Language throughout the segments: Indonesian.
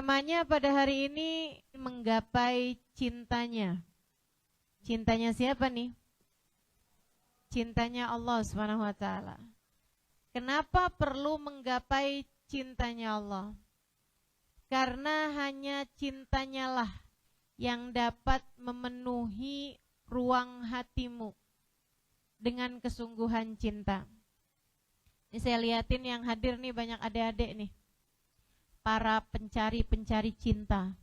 Temanya pada hari ini menggapai cintanya. Cintanya siapa nih? Cintanya Allah Subhanahu wa taala. Kenapa perlu menggapai cintanya Allah? Karena hanya cintanya lah yang dapat memenuhi ruang hatimu dengan kesungguhan cinta. Ini saya liatin yang hadir nih banyak adik-adik nih. Para pencari-pencari cinta.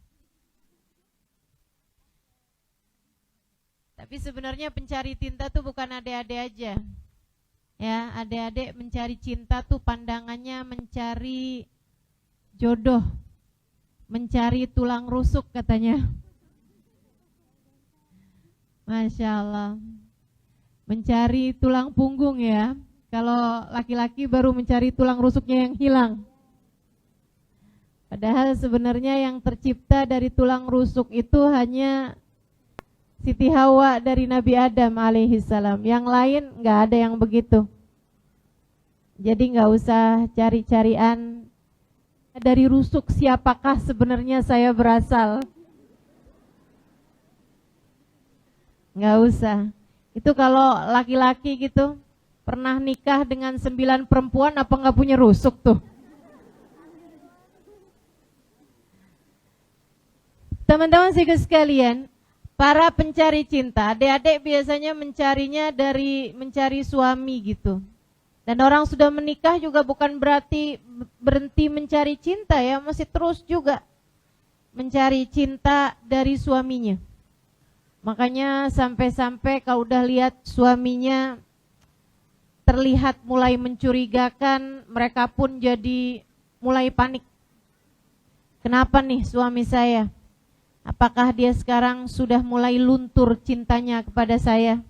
Tapi sebenarnya pencari cinta tuh bukan adik-adik aja. Ya, adik-adik mencari cinta tuh pandangannya mencari jodoh, mencari tulang rusuk katanya. Masya Allah. Mencari tulang punggung ya. Kalau laki-laki baru mencari tulang rusuknya yang hilang. Padahal sebenarnya yang tercipta dari tulang rusuk itu hanya Siti Hawa dari Nabi Adam alaihissalam. Yang lain nggak ada yang begitu. Jadi nggak usah cari-carian dari rusuk siapakah sebenarnya saya berasal. Nggak usah. Itu kalau laki-laki gitu pernah nikah dengan 9 perempuan apa nggak punya rusuk tuh? Teman-teman sekalian, para pencari cinta, adik-adik biasanya mencarinya dari mencari suami gitu. Dan orang sudah menikah juga bukan berarti berhenti mencari cinta ya, masih terus juga mencari cinta dari suaminya. Makanya sampai-sampai kalau udah lihat suaminya terlihat mulai mencurigakan, mereka pun jadi mulai panik. Kenapa nih suami saya? Apakah dia sekarang sudah mulai luntur cintanya kepada saya?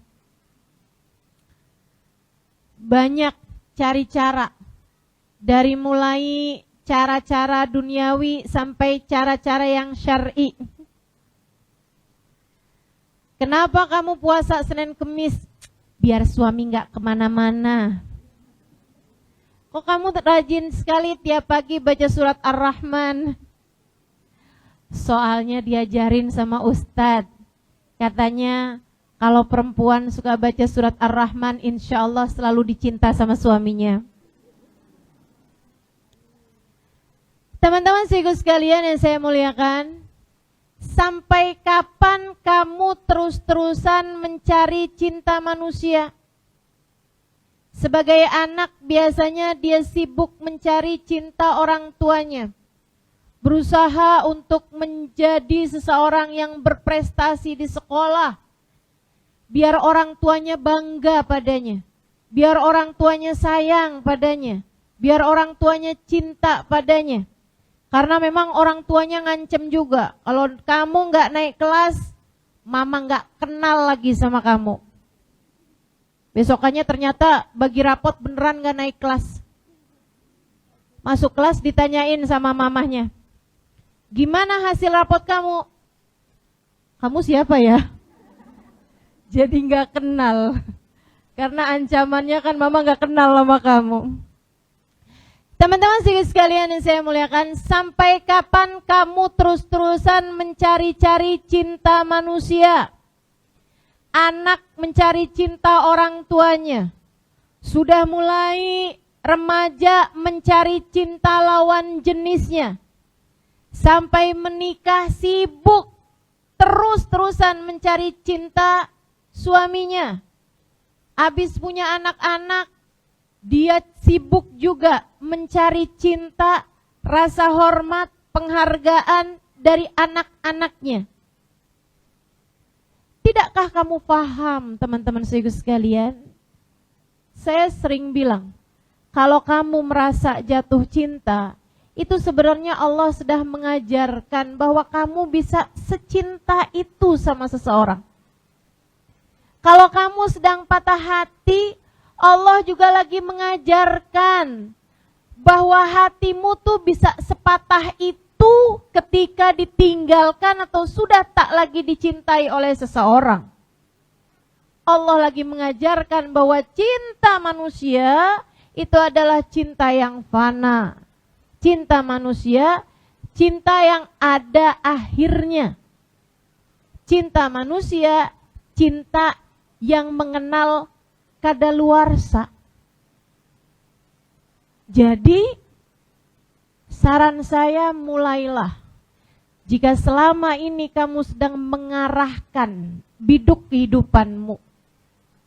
Banyak cari cara. Dari mulai cara-cara duniawi sampai cara-cara yang syar'i. Kenapa kamu puasa Senin Kemis? Biar suami gak kemana-mana. Kok kamu rajin sekali tiap pagi baca surat Ar-Rahman? Soalnya diajarin sama Ustadz. Katanya kalau perempuan suka baca surat Ar-Rahman, insya Allah selalu dicinta sama suaminya. Teman-teman sekalian yang saya muliakan, sampai kapan kamu terus-terusan mencari cinta manusia? Sebagai anak biasanya dia sibuk mencari cinta orang tuanya. Berusaha untuk menjadi seseorang yang berprestasi di sekolah. Biar orang tuanya bangga padanya. Biar orang tuanya sayang padanya. Biar orang tuanya cinta padanya. Karena memang orang tuanya ngancem juga. Kalau kamu gak naik kelas, mama gak kenal lagi sama kamu. Besokannya ternyata bagi rapot beneran gak naik kelas. Masuk kelas ditanyain sama mamahnya. Gimana hasil rapot kamu? Kamu siapa ya? Jadi gak kenal. Karena ancamannya kan mama gak kenal sama kamu. Teman-teman sekalian yang saya muliakan, sampai kapan kamu terus-terusan mencari-cari cinta manusia? Anak mencari cinta orang tuanya. Sudah mulai remaja mencari cinta lawan jenisnya. Sampai menikah sibuk terus-terusan mencari cinta suaminya. Habis punya anak-anak, dia sibuk juga mencari cinta, rasa hormat, penghargaan dari anak-anaknya. Tidakkah kamu paham, teman-teman sekalian? Saya sering bilang, kalau kamu merasa jatuh cinta, itu sebenarnya Allah sudah mengajarkan bahwa kamu bisa secinta itu sama seseorang. Kalau kamu sedang patah hati, Allah juga lagi mengajarkan bahwa hatimu tuh bisa sepatah itu ketika ditinggalkan atau sudah tak lagi dicintai oleh seseorang. Allah lagi mengajarkan bahwa cinta manusia itu adalah cinta yang fana. Cinta manusia, cinta yang ada akhirnya. Cinta manusia, cinta yang mengenal kadaluarsa. Jadi, saran saya mulailah. Jika selama ini kamu sedang mengarahkan biduk kehidupanmu,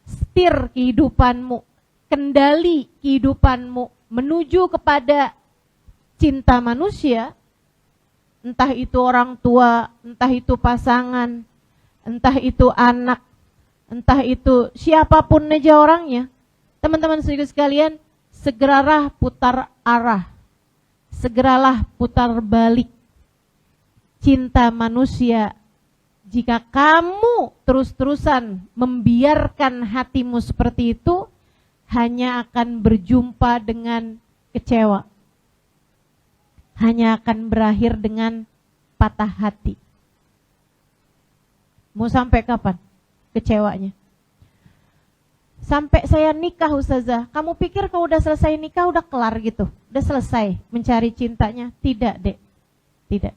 setir kehidupanmu, kendali kehidupanmu menuju kepada cinta manusia, entah itu orang tua, entah itu pasangan, entah itu anak, entah itu siapapun aja orangnya, teman-teman saudara sekalian, segeralah putar arah, segeralah putar balik. Cinta manusia, jika kamu terus-terusan membiarkan hatimu seperti itu, hanya akan berjumpa dengan kecewa. Hanya akan berakhir dengan patah hati. Mau sampai kapan kecewanya? Sampai saya nikah, Ustazah. Kamu pikir kalau udah selesai nikah udah kelar gitu? Udah selesai mencari cintanya? Tidak, Dek. Tidak.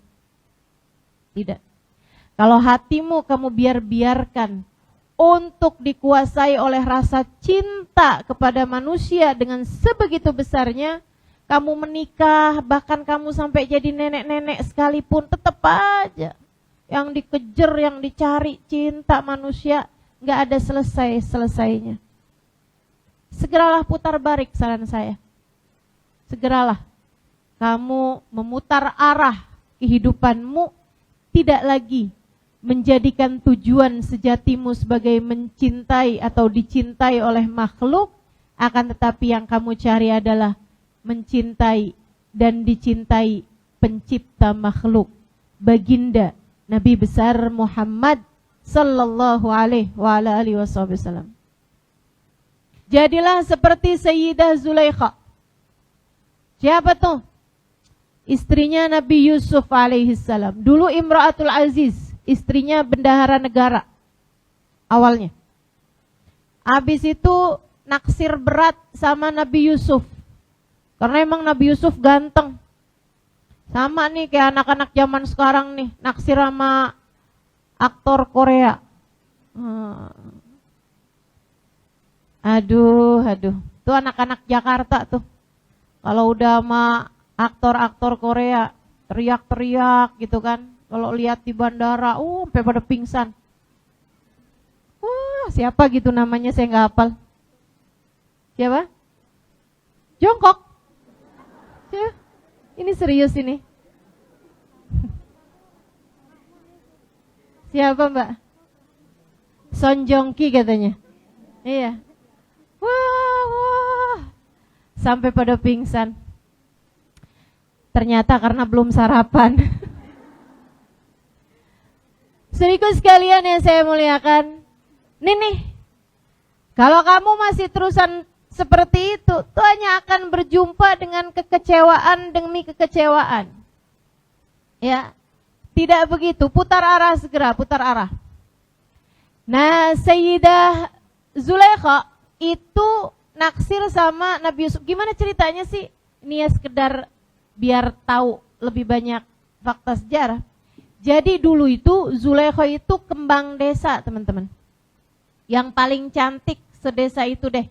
Tidak. Kalau hatimu kamu biarkan untuk dikuasai oleh rasa cinta kepada manusia dengan sebegitu besarnya, kamu menikah, bahkan kamu sampai jadi nenek-nenek sekalipun, tetap aja yang dikejar, yang dicari cinta manusia, gak ada selesai-selesainya. Segeralah putar balik, saran saya. Segeralah kamu memutar arah kehidupanmu, tidak lagi menjadikan tujuan sejatimu sebagai mencintai atau dicintai oleh makhluk, akan tetapi yang kamu cari adalah mencintai dan dicintai pencipta makhluk, baginda Nabi besar Muhammad sallallahu alaihi wasallam. Jadilah seperti Sayyidah Zulaikha. Siapa tuh? Istrinya Nabi Yusuf alaihissalam. Dulu Imra'atul Aziz, istrinya bendahara negara awalnya. Habis itu naksir berat sama Nabi Yusuf. Karena emang Nabi Yusuf ganteng. Sama nih kayak anak-anak zaman sekarang nih, naksir sama aktor Korea. Aduh. Tuh anak-anak Jakarta tuh. Kalau udah sama aktor-aktor Korea, teriak-teriak gitu kan. Kalau lihat di bandara, sampai pada pingsan. Wah, siapa gitu namanya, saya nggak hafal. Siapa? Jongkok. Ya, ini serius ini. Siapa Mbak? Son Joong Ki katanya. Iya. Wah. Sampai pada pingsan. Ternyata karena belum sarapan. Saudaraku sekalian yang saya muliakan, nih, kalau kamu masih terusan seperti itu, tuh hanya akan berjumpa dengan kekecewaan demi kekecewaan. Ya, tidak begitu. Putar arah segera, putar arah. Nah, Sayyidah Zulaikha itu naksir sama Nabi Yusuf. Gimana ceritanya sih? Ini ya sekedar biar tahu lebih banyak fakta sejarah. Jadi dulu itu Zulaikha itu kembang desa, teman-teman. Yang paling cantik sedesa itu deh.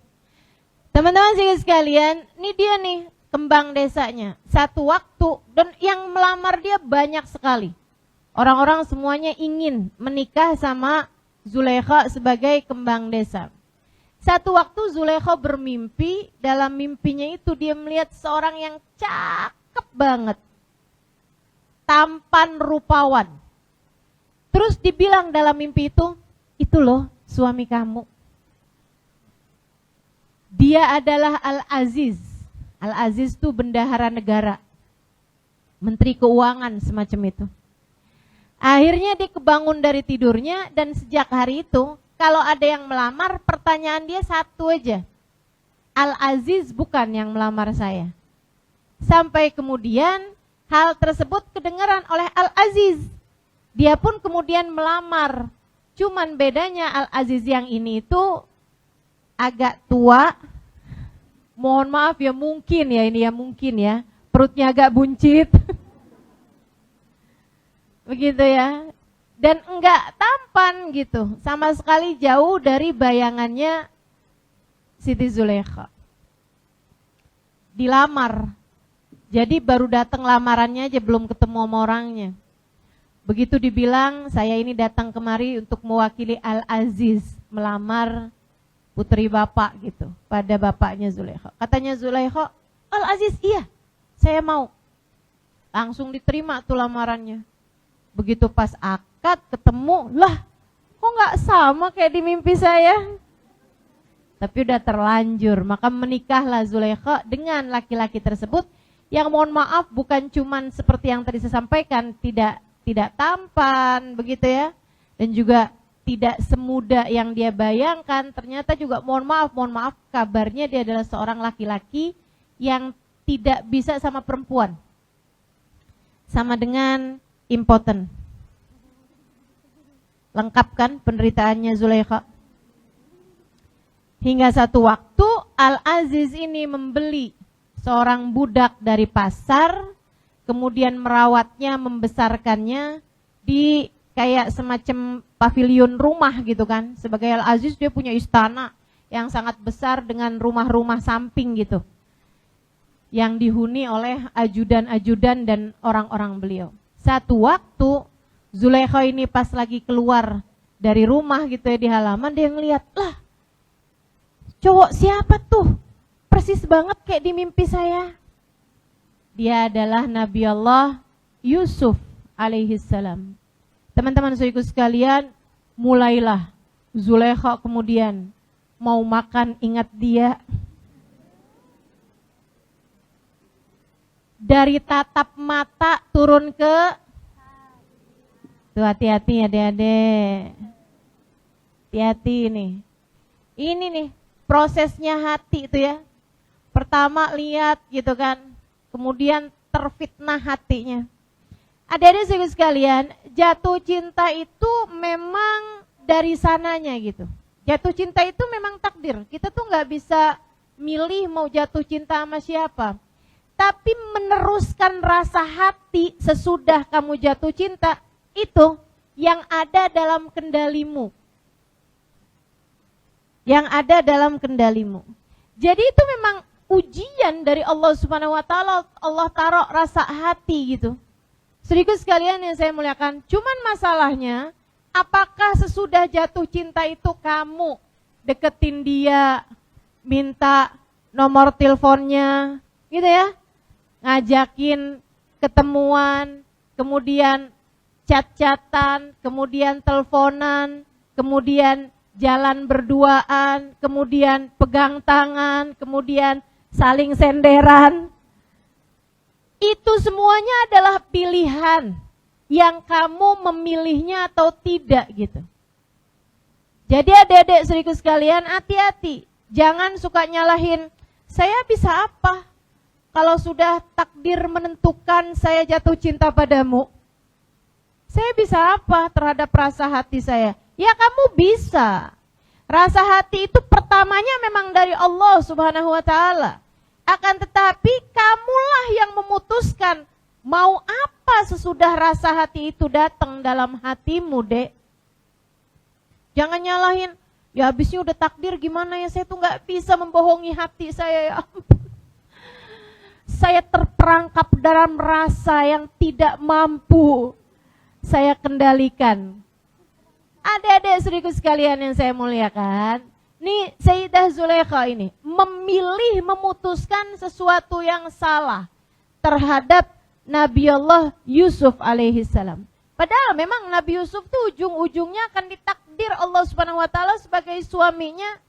Teman-teman sekalian, ini dia nih kembang desanya. Satu waktu, dan yang melamar dia banyak sekali. Orang-orang semuanya ingin menikah sama Zulaikha sebagai kembang desa. Satu waktu Zulaikha bermimpi, dalam mimpinya itu dia melihat seorang yang cakep banget. Tampan rupawan. Terus dibilang dalam mimpi itu loh suami kamu. Dia adalah Al-Aziz. Al-Aziz itu bendahara negara. Menteri keuangan semacam itu. Akhirnya dia kebangun dari tidurnya dan sejak hari itu kalau ada yang melamar pertanyaan dia satu aja. Al-Aziz bukan yang melamar saya. Sampai kemudian hal tersebut kedengaran oleh Al-Aziz. Dia pun kemudian melamar. Cuman bedanya Al-Aziz yang ini itu agak tua. Mohon maaf ya, mungkin ya, perutnya agak buncit. begitu ya. Dan enggak tampan gitu, sama sekali jauh dari bayangannya Siti Zulaikha. Dilamar, jadi baru datang lamarannya aja belum ketemu sama orangnya. Begitu dibilang, saya ini datang kemari untuk mewakili Al-Aziz melamar putri bapak gitu, pada bapaknya Zulaikha. Katanya Zulaikha, Al-Aziz iya, saya mau. Langsung diterima tuh lamarannya. Begitu pas akad ketemu, lah kok gak sama kayak di mimpi saya. Tapi udah terlanjur, maka menikahlah Zulaikha dengan laki-laki tersebut yang mohon maaf bukan cuman seperti yang tadi saya sampaikan, tidak tampan begitu ya, dan juga tidak semudah yang dia bayangkan. Ternyata juga mohon maaf kabarnya dia adalah seorang laki-laki yang tidak bisa sama perempuan, sama dengan impoten. Lengkap kan penderitaannya Zulaikha. Hingga satu waktu Al-Aziz ini membeli seorang budak dari pasar, kemudian merawatnya, membesarkannya di kayak semacam pavilion rumah gitu kan. Sebagai Al-Aziz dia punya istana yang sangat besar dengan rumah-rumah samping gitu, yang dihuni oleh ajudan-ajudan dan orang-orang beliau. Satu waktu Zulaikha ini pas lagi keluar dari rumah gitu ya, di halaman dia ngeliat, lah cowok siapa tuh? Persis banget kayak di mimpi saya. Dia adalah Nabi Allah Yusuf alaihissalam. Teman-teman saudaraku sekalian, mulailah Zulaikha kemudian mau makan, ingat dia. Dari tatap mata turun ke, tuh hati-hati adik-adik, hati-hati nih. Ini nih prosesnya hati itu ya. Pertama lihat gitu kan, kemudian terfitnah hatinya. Adik-adik saudara sekalian, jatuh cinta itu memang dari sananya gitu. Jatuh cinta itu memang takdir. Kita tuh nggak bisa milih mau jatuh cinta sama siapa. Tapi meneruskan rasa hati sesudah kamu jatuh cinta, itu yang ada dalam kendalimu. Yang ada dalam kendalimu. Jadi itu memang ujian dari Allah Subhanahu wa taala. Allah taruh rasa hati gitu. Saudaraku sekalian yang saya muliakan, cuman masalahnya apakah sesudah jatuh cinta itu kamu deketin dia, minta nomor teleponnya, gitu ya, ngajakin ketemuan, kemudian chat-chatan, kemudian teleponan, kemudian jalan berduaan, kemudian pegang tangan, kemudian saling senderan. Itu semuanya adalah pilihan yang kamu memilihnya atau tidak gitu. Jadi adik-adik saudaraku sekalian, hati-hati. Jangan suka nyalahin, saya bisa apa kalau sudah takdir menentukan saya jatuh cinta padamu? Saya bisa apa terhadap rasa hati saya? Ya kamu bisa. Rasa hati itu pertamanya memang dari Allah Subhanahu wa taala. Akan tetapi kamulah yang memutuskan mau apa sesudah rasa hati itu datang dalam hatimu, Dek. Jangan nyalahin, ya habisnya udah takdir gimana ya, saya tuh gak bisa membohongi hati saya, ya ampun. Saya terperangkap dalam rasa yang tidak mampu saya kendalikan. Adik-adik saudaraku sekalian yang saya muliakan, nih Sayyidah Zulaikha ini memilih memutuskan sesuatu yang salah terhadap Nabi Allah Yusuf alaihissalam. Padahal memang Nabi Yusuf tuh ujung-ujungnya akan ditakdir Allah Subhanahu wa taala sebagai suaminya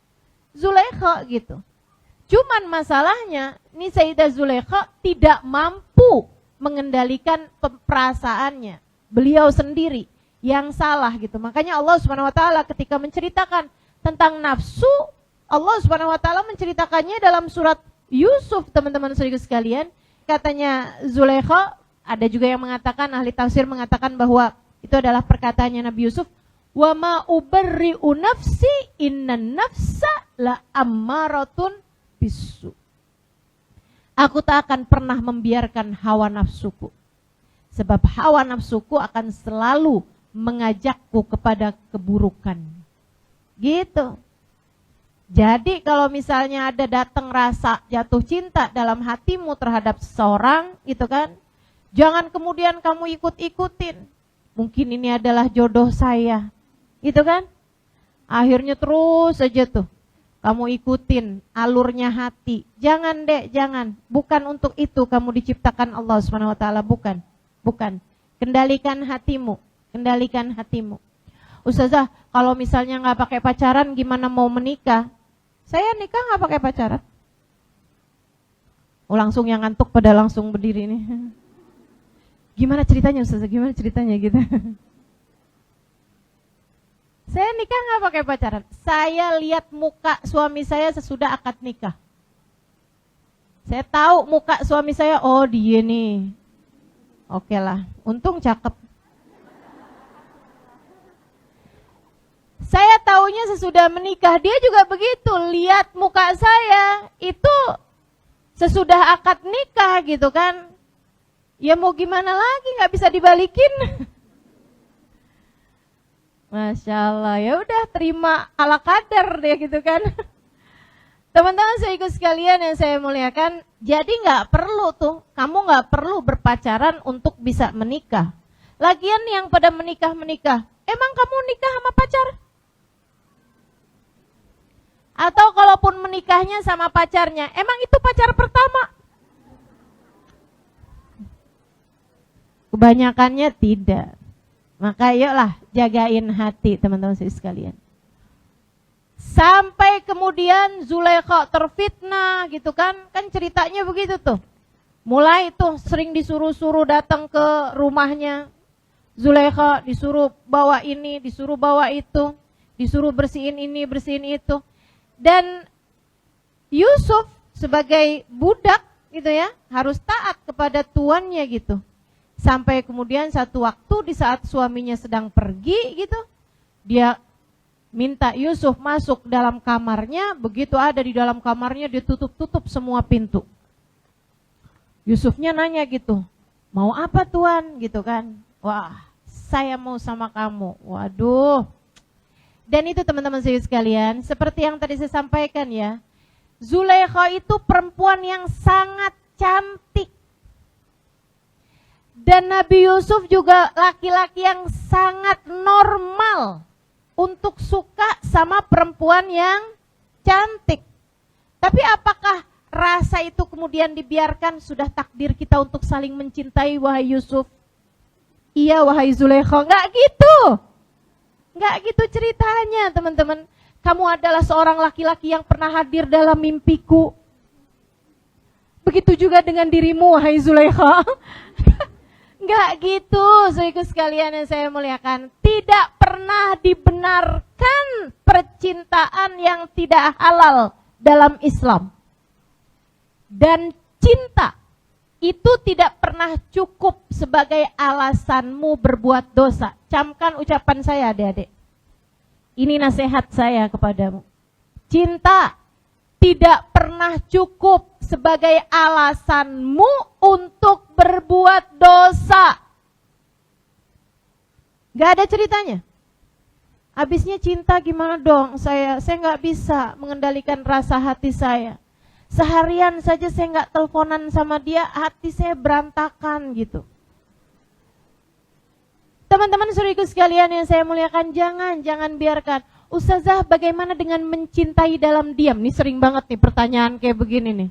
Zulaikha gitu. Cuman masalahnya nih Sayyidah Zulaikha tidak mampu mengendalikan perasaannya. Beliau sendiri yang salah gitu. Makanya Allah Subhanahu wa taala ketika menceritakan tentang nafsu, Allah Subhanahu wa taala menceritakannya dalam surat Yusuf, teman-teman saudara sekalian. Katanya Zulaikha, ada juga yang mengatakan, ahli tafsir mengatakan bahwa itu adalah perkataannya Nabi Yusuf, wa ma ubarri'u nafsi innan nafsa la ammaratun bisu. Aku tak akan pernah membiarkan hawa nafsuku. Sebab hawa nafsuku akan selalu mengajakku kepada keburukan. Gitu. Jadi kalau misalnya ada datang rasa jatuh cinta dalam hatimu terhadap seseorang, gitu kan, jangan kemudian kamu ikut-ikutin. Mungkin ini adalah jodoh saya, gitu kan. Akhirnya terus saja tuh kamu ikutin alurnya hati. Jangan dek, jangan. Bukan untuk itu kamu diciptakan Allah Subhanahu wa taala, bukan. Bukan. Kendalikan hatimu, kendalikan hatimu. Ustazah, kalau misalnya nggak pakai pacaran gimana mau menikah? Saya nikah nggak pakai pacaran. Oh, langsung yang ngantuk pada langsung berdiri nih. Gimana ceritanya Ustazah? Gimana ceritanya gitu? Saya nikah nggak pakai pacaran. Saya lihat muka suami saya sesudah akad nikah. Saya tahu muka suami saya, oh dia nih. Oke lah, untung cakep. Saya taunya sesudah menikah, dia juga begitu. Lihat muka saya, itu sesudah akad nikah gitu kan. Ya mau gimana lagi, nggak bisa dibalikin. Masya Allah, ya udah terima ala kadar deh gitu kan. Teman-teman saya ikut sekalian yang saya muliakan, jadi nggak perlu tuh, kamu nggak perlu berpacaran untuk bisa menikah. Lagian yang pada menikah, emang kamu nikah sama pacar? Atau kalaupun menikahnya sama pacarnya, emang itu pacar pertama? Kebanyakannya tidak. Maka yuklah jagain hati teman-teman sekalian. Sampai kemudian Zulaikha terfitnah gitu kan. Kan ceritanya begitu tuh. Mulai tuh sering disuruh-suruh datang ke rumahnya. Zulaikha disuruh bawa ini, disuruh bawa itu. Disuruh bersihin ini, bersihin itu. Dan Yusuf sebagai budak gitu ya, harus taat kepada tuannya gitu. Sampai kemudian satu waktu di saat suaminya sedang pergi gitu, dia minta Yusuf masuk dalam kamarnya. Begitu ada di dalam kamarnya, dia tutup semua pintu. Yusufnya nanya gitu, mau apa tuan gitu kan. Wah, saya mau sama kamu. Waduh. Dan itu teman-teman sekalian, seperti yang tadi saya sampaikan ya, Zulaikha itu perempuan yang sangat cantik. Dan Nabi Yusuf juga laki-laki yang sangat normal untuk suka sama perempuan yang cantik. Tapi apakah rasa itu kemudian dibiarkan? Sudah takdir kita untuk saling mencintai, wahai Yusuf. Iya, wahai Zulaikha. Enggak gitu. Enggak gitu ceritanya, teman-teman. Kamu adalah seorang laki-laki yang pernah hadir dalam mimpiku. Begitu juga dengan dirimu, wahai Zulaikha. Enggak gitu, saudaraku sekalian yang saya muliakan. Tidak pernah dibenarkan percintaan yang tidak halal dalam Islam. Dan cinta itu tidak pernah cukup sebagai alasanmu berbuat dosa. Camkan ucapan saya adik-adik. Ini nasihat saya kepadamu. Cinta tidak pernah cukup sebagai alasanmu untuk berbuat dosa. Gak ada ceritanya. Habisnya cinta gimana dong? Saya gak bisa mengendalikan rasa hati saya. Seharian saja saya gak teleponan sama dia, hati saya berantakan gitu. Teman-teman saudaraku sekalian yang saya muliakan, jangan biarkan. Ustazah, bagaimana dengan mencintai dalam diam? Nih sering banget nih pertanyaan kayak begini nih.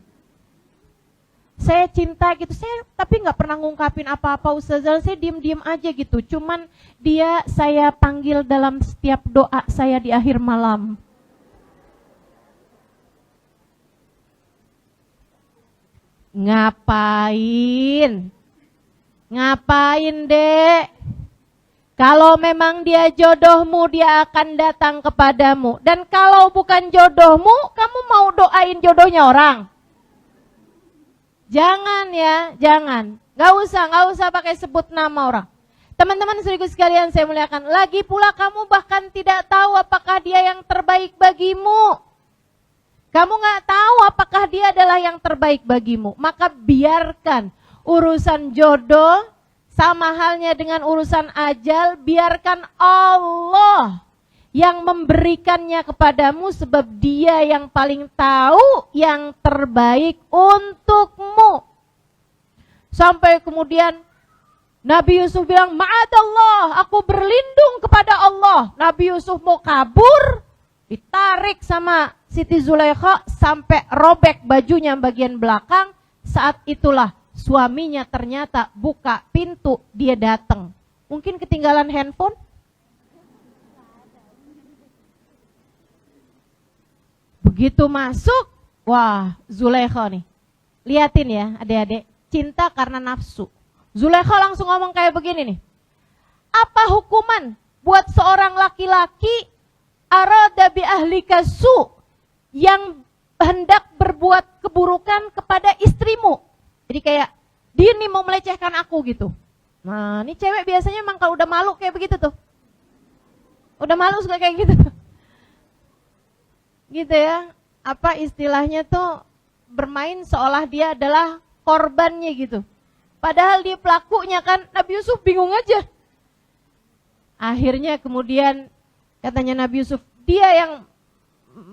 Saya cinta gitu, saya tapi nggak pernah ngungkapin apa-apa Ustazah, saya diem-diem aja gitu. Cuman dia saya panggil dalam setiap doa saya di akhir malam. Ngapain? Ngapain, Dek? Kalau memang dia jodohmu, dia akan datang kepadamu. Dan kalau bukan jodohmu, kamu mau doain jodohnya orang? Jangan ya, jangan. Gak usah pakai sebut nama orang. Teman-teman saudaraku sekalian saya muliakan. Lagi pula kamu bahkan tidak tahu apakah dia yang terbaik bagimu. Kamu gak tahu apakah dia adalah yang terbaik bagimu. Maka biarkan urusan jodoh Sama halnya dengan urusan ajal, biarkan Allah yang memberikannya kepadamu sebab Dia yang paling tahu yang terbaik untukmu. Sampai kemudian Nabi Yusuf bilang, ma'adallah, aku berlindung kepada Allah. Nabi Yusuf mau kabur, ditarik sama Siti Zulaikha sampai robek bajunya bagian belakang. Saat itulah suaminya ternyata buka pintu, dia datang. Mungkin ketinggalan handphone. Begitu masuk, wah Zulaikha nih. Liatin ya adik-adik, cinta karena nafsu. Zulaikha langsung ngomong kayak begini nih. Apa hukuman buat seorang laki-laki arada bi ahlika su yang hendak berbuat keburukan kepada istrimu? Jadi kayak dia nih mau melecehkan aku gitu. Nah, ini cewek biasanya emang kalau udah malu kayak begitu tuh. Udah malu suka kayak gitu tuh. Gitu ya. Apa istilahnya tuh bermain seolah dia adalah korbannya gitu. Padahal dia pelakunya kan. Nabi Yusuf bingung aja. Akhirnya kemudian katanya Nabi Yusuf, dia yang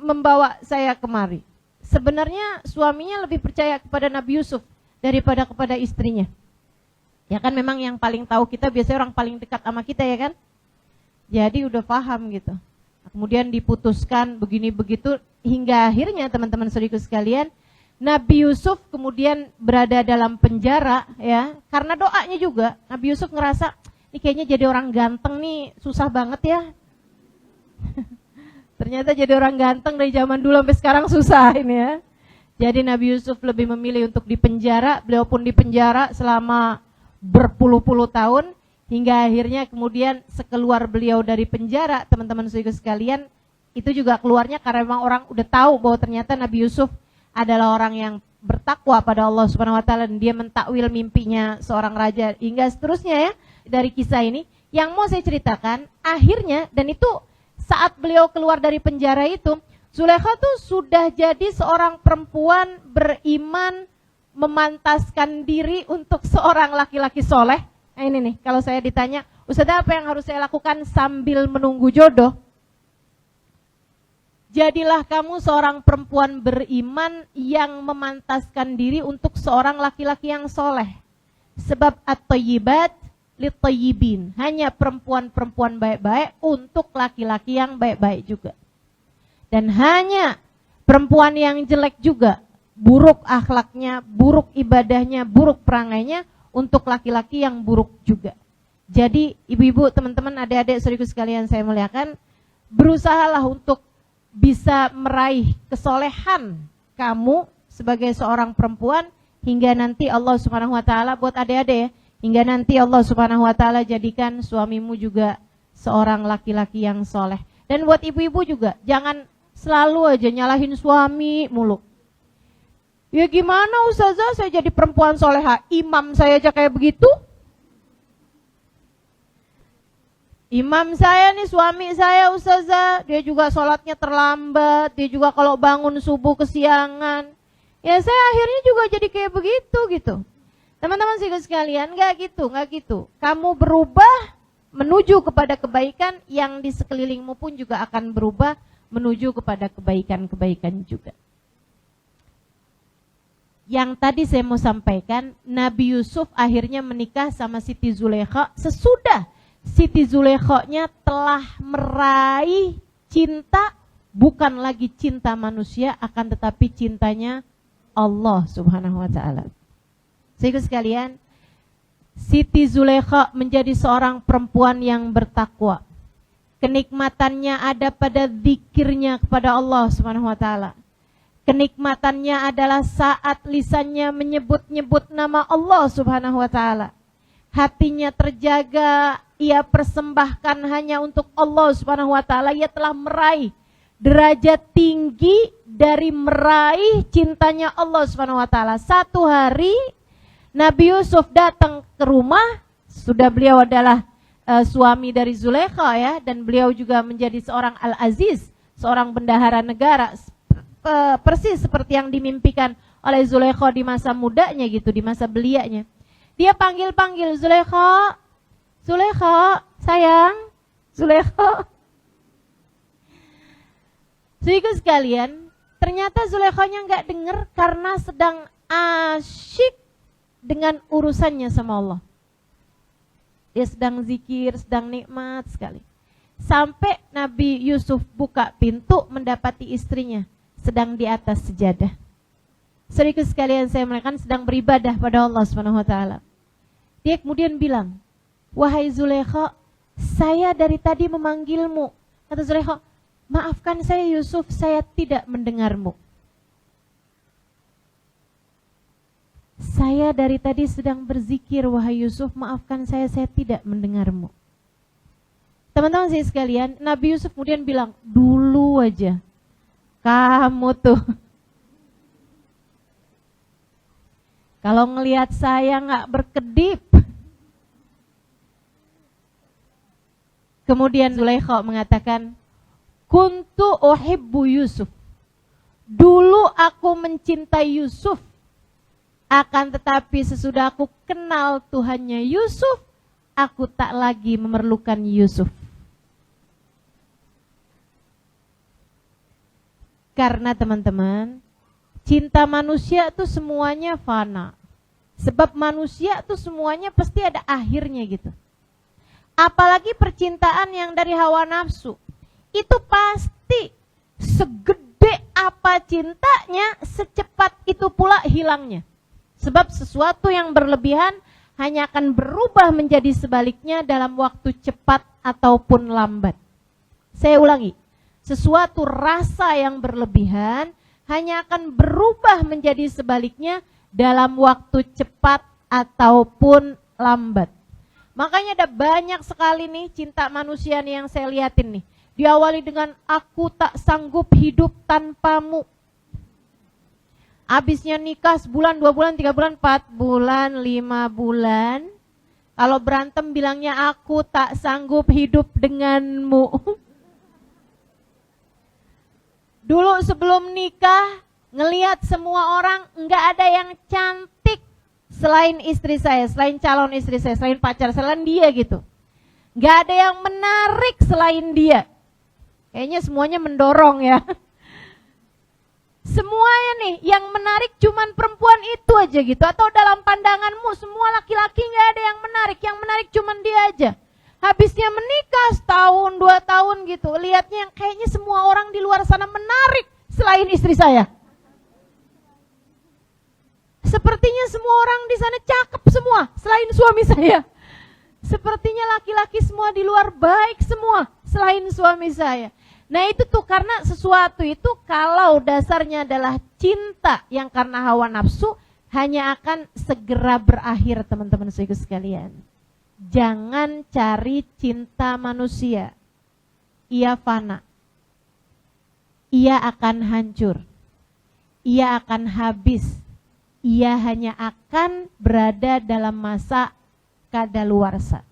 membawa saya kemari. Sebenarnya suaminya lebih percaya kepada Nabi Yusuf daripada kepada istrinya. Ya kan memang yang paling tahu kita biasanya orang paling dekat sama kita ya kan. Jadi udah paham gitu. Kemudian diputuskan begini begitu hingga akhirnya teman-teman saudaraku sekalian, Nabi Yusuf kemudian berada dalam penjara ya, karena doanya juga. Nabi Yusuf ngerasa, ini kayaknya jadi orang ganteng nih susah banget ya. Ternyata jadi orang ganteng dari zaman dulu sampai sekarang susah ini ya. Jadi Nabi Yusuf lebih memilih untuk dipenjara, beliau pun dipenjara selama berpuluh-puluh tahun. Hingga akhirnya kemudian sekeluar beliau dari penjara, teman-teman saudaraku sekalian, itu juga keluarnya karena memang orang udah tahu bahwa ternyata Nabi Yusuf adalah orang yang bertakwa pada Allah Subhanahu wa taala dan dia mentakwil mimpinya seorang raja hingga seterusnya ya. Dari kisah ini yang mau saya ceritakan akhirnya, dan itu saat beliau keluar dari penjara itu, Zulaikha tuh sudah jadi seorang perempuan beriman, memantaskan diri untuk seorang laki-laki soleh. Nah ini nih, kalau saya ditanya, Ustazah apa yang harus saya lakukan sambil menunggu jodoh? Jadilah kamu seorang perempuan beriman yang memantaskan diri untuk seorang laki-laki yang soleh. Sebab at-thayyibat lit-thayyibin. Hanya perempuan-perempuan baik-baik untuk laki-laki yang baik-baik juga. Dan hanya perempuan yang jelek juga, buruk akhlaknya, buruk ibadahnya, buruk perangainya, untuk laki-laki yang buruk juga. Jadi ibu-ibu, teman-teman, adik-adik, saudaraku sekalian saya muliakan, berusahalah untuk bisa meraih kesolehan kamu sebagai seorang perempuan hingga nanti Allah Subhanahu wa taala, buat adik-adik ya, hingga nanti Allah Subhanahu wa taala jadikan suamimu juga seorang laki-laki yang soleh. Dan buat ibu-ibu juga, jangan selalu aja nyalahin suami mulu. Ya gimana Ustazah, saya jadi perempuan soleha, imam saya aja kayak begitu. Imam saya nih, suami saya Ustazah, dia juga sholatnya terlambat, dia juga kalau bangun subuh kesiangan. Ya saya akhirnya juga jadi kayak begitu gitu. Teman-teman sekalian, gak gitu. Kamu berubah menuju kepada kebaikan, yang di sekelilingmu pun juga akan berubah menuju kepada kebaikan-kebaikan juga. Yang tadi saya mau sampaikan, Nabi Yusuf akhirnya menikah sama Siti Zulaikha sesudah Siti Zulaikha-nya telah meraih cinta, bukan lagi cinta manusia, akan tetapi cintanya Allah Subhanahu wa taala. Saudara sekalian, Siti Zulaikha menjadi seorang perempuan yang bertakwa. Kenikmatannya ada pada zikirnya kepada Allah Subhanahu wa taala. Kenikmatannya adalah saat lisannya menyebut-nyebut nama Allah Subhanahu wa taala. Hatinya terjaga, ia persembahkan hanya untuk Allah Subhanahu wa taala. Ia telah meraih derajat tinggi dari meraih cintanya Allah Subhanahu wa taala. Satu hari Nabi Yusuf datang ke rumah, sudah beliau adalah suami dari Zulaikha ya, dan beliau juga menjadi seorang Al-Aziz, seorang bendahara negara, persis seperti yang dimimpikan oleh Zulaikha di masa mudanya gitu, di masa belianya. Dia panggil-panggil, Zulaikha, Zulaikha, sayang, Zulaikha. Saudaraku sekalian, ternyata Zulaikhanya nggak dengar karena sedang asyik dengan urusannya sama Allah. Dia sedang zikir, sedang nikmat sekali. Sampai Nabi Yusuf buka pintu mendapati istrinya sedang di atas sejadah. Saudaraku sekalian, saya melakukan sedang beribadah pada Allah SWT. Dia kemudian bilang, wahai Zulaikha, saya dari tadi memanggilmu. Kata Zulaikha, maafkan saya Yusuf, saya tidak mendengarmu. Saya dari tadi sedang berzikir, wahai Yusuf, maafkan saya tidak mendengarmu. Teman-teman saya sekalian, Nabi Yusuf kemudian bilang, dulu aja, kamu tuh, kalau ngelihat saya nggak berkedip. Kemudian Zulaikha mengatakan, kuntu uhibbu Yusuf. Dulu aku mencintai Yusuf. Akan tetapi sesudah aku kenal Tuhannya Yusuf, aku tak lagi memerlukan Yusuf. Karena teman-teman, cinta manusia itu semuanya fana. Sebab manusia itu semuanya pasti ada akhirnya gitu. Apalagi percintaan yang dari hawa nafsu. Itu pasti segede apa cintanya, secepat itu pula hilangnya. Sebab sesuatu yang berlebihan hanya akan berubah menjadi sebaliknya dalam waktu cepat ataupun lambat. Saya ulangi, sesuatu rasa yang berlebihan hanya akan berubah menjadi sebaliknya dalam waktu cepat ataupun lambat. Makanya ada banyak sekali nih cinta manusia nih yang saya liatin nih. Diawali dengan aku tak sanggup hidup tanpamu. Habisnya nikah sebulan, 2 bulan, 3 bulan, 4 bulan, 5 bulan. Kalau berantem bilangnya aku tak sanggup hidup denganmu. Dulu sebelum nikah ngelihat semua orang enggak ada yang cantik selain istri saya, selain calon istri saya, selain pacar, selain dia gitu. Enggak ada yang menarik selain dia. Kayaknya semuanya mendorong ya. Semuanya nih yang menarik cuman perempuan itu aja gitu. Atau dalam pandanganmu semua laki-laki gak ada yang menarik cuman dia aja. Habisnya menikah setahun, 2 tahun gitu. Lihatnya yang kayaknya semua orang di luar sana menarik selain istri saya. Sepertinya semua orang di sana cakep semua selain suami saya. Sepertinya laki-laki semua di luar baik semua selain suami saya. Nah itu tuh karena sesuatu itu kalau dasarnya adalah cinta yang karena hawa nafsu hanya akan segera berakhir teman-teman sekalian. Jangan cari cinta manusia. Ia fana. Ia akan hancur. Ia akan habis. Ia hanya akan berada dalam masa kadaluarsa.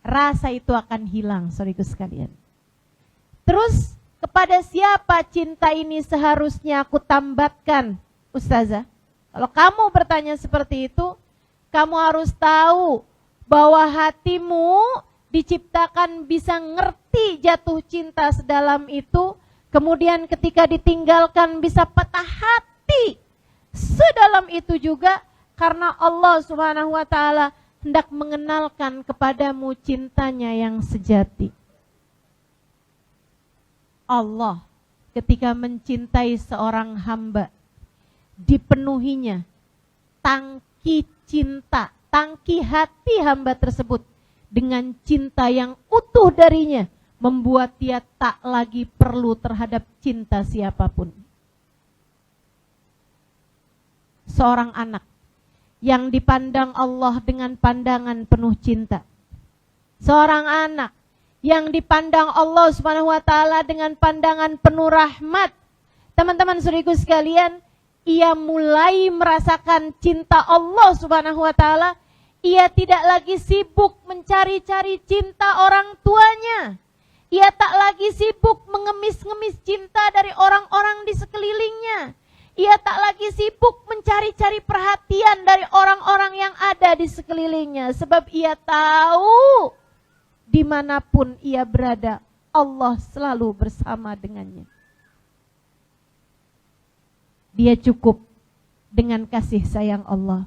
Rasa itu akan hilang, saudaraku sekalian. Terus kepada siapa cinta ini seharusnya aku tambatkan, Ustazah? Kalau kamu bertanya seperti itu, kamu harus tahu bahwa hatimu diciptakan bisa ngerti jatuh cinta sedalam itu, kemudian ketika ditinggalkan bisa patah hati sedalam itu juga, karena Allah Subhanahu wa taala hendak mengenalkan kepadamu cintanya yang sejati. Allah ketika mencintai seorang hamba, dipenuhinya tangki cinta, tangki hati hamba tersebut dengan cinta yang utuh darinya, membuat dia tak lagi perlu terhadap cinta siapapun. Seorang anak yang dipandang Allah dengan pandangan penuh cinta. Seorang anak yang dipandang Allah Subhanahu wa taala dengan pandangan penuh rahmat. Teman-teman saudaraku sekalian, ia mulai merasakan cinta Allah Subhanahu wa taala. Ia tidak lagi sibuk mencari-cari cinta orang tuanya. Ia tak lagi sibuk mengemis-ngemis cinta dari orang-orang di sekelilingnya. Ia tak lagi sibuk mencari-cari perhatian dari orang-orang yang ada di sekelilingnya. Sebab ia tahu dimanapun ia berada, Allah selalu bersama dengannya. Dia cukup dengan kasih sayang Allah.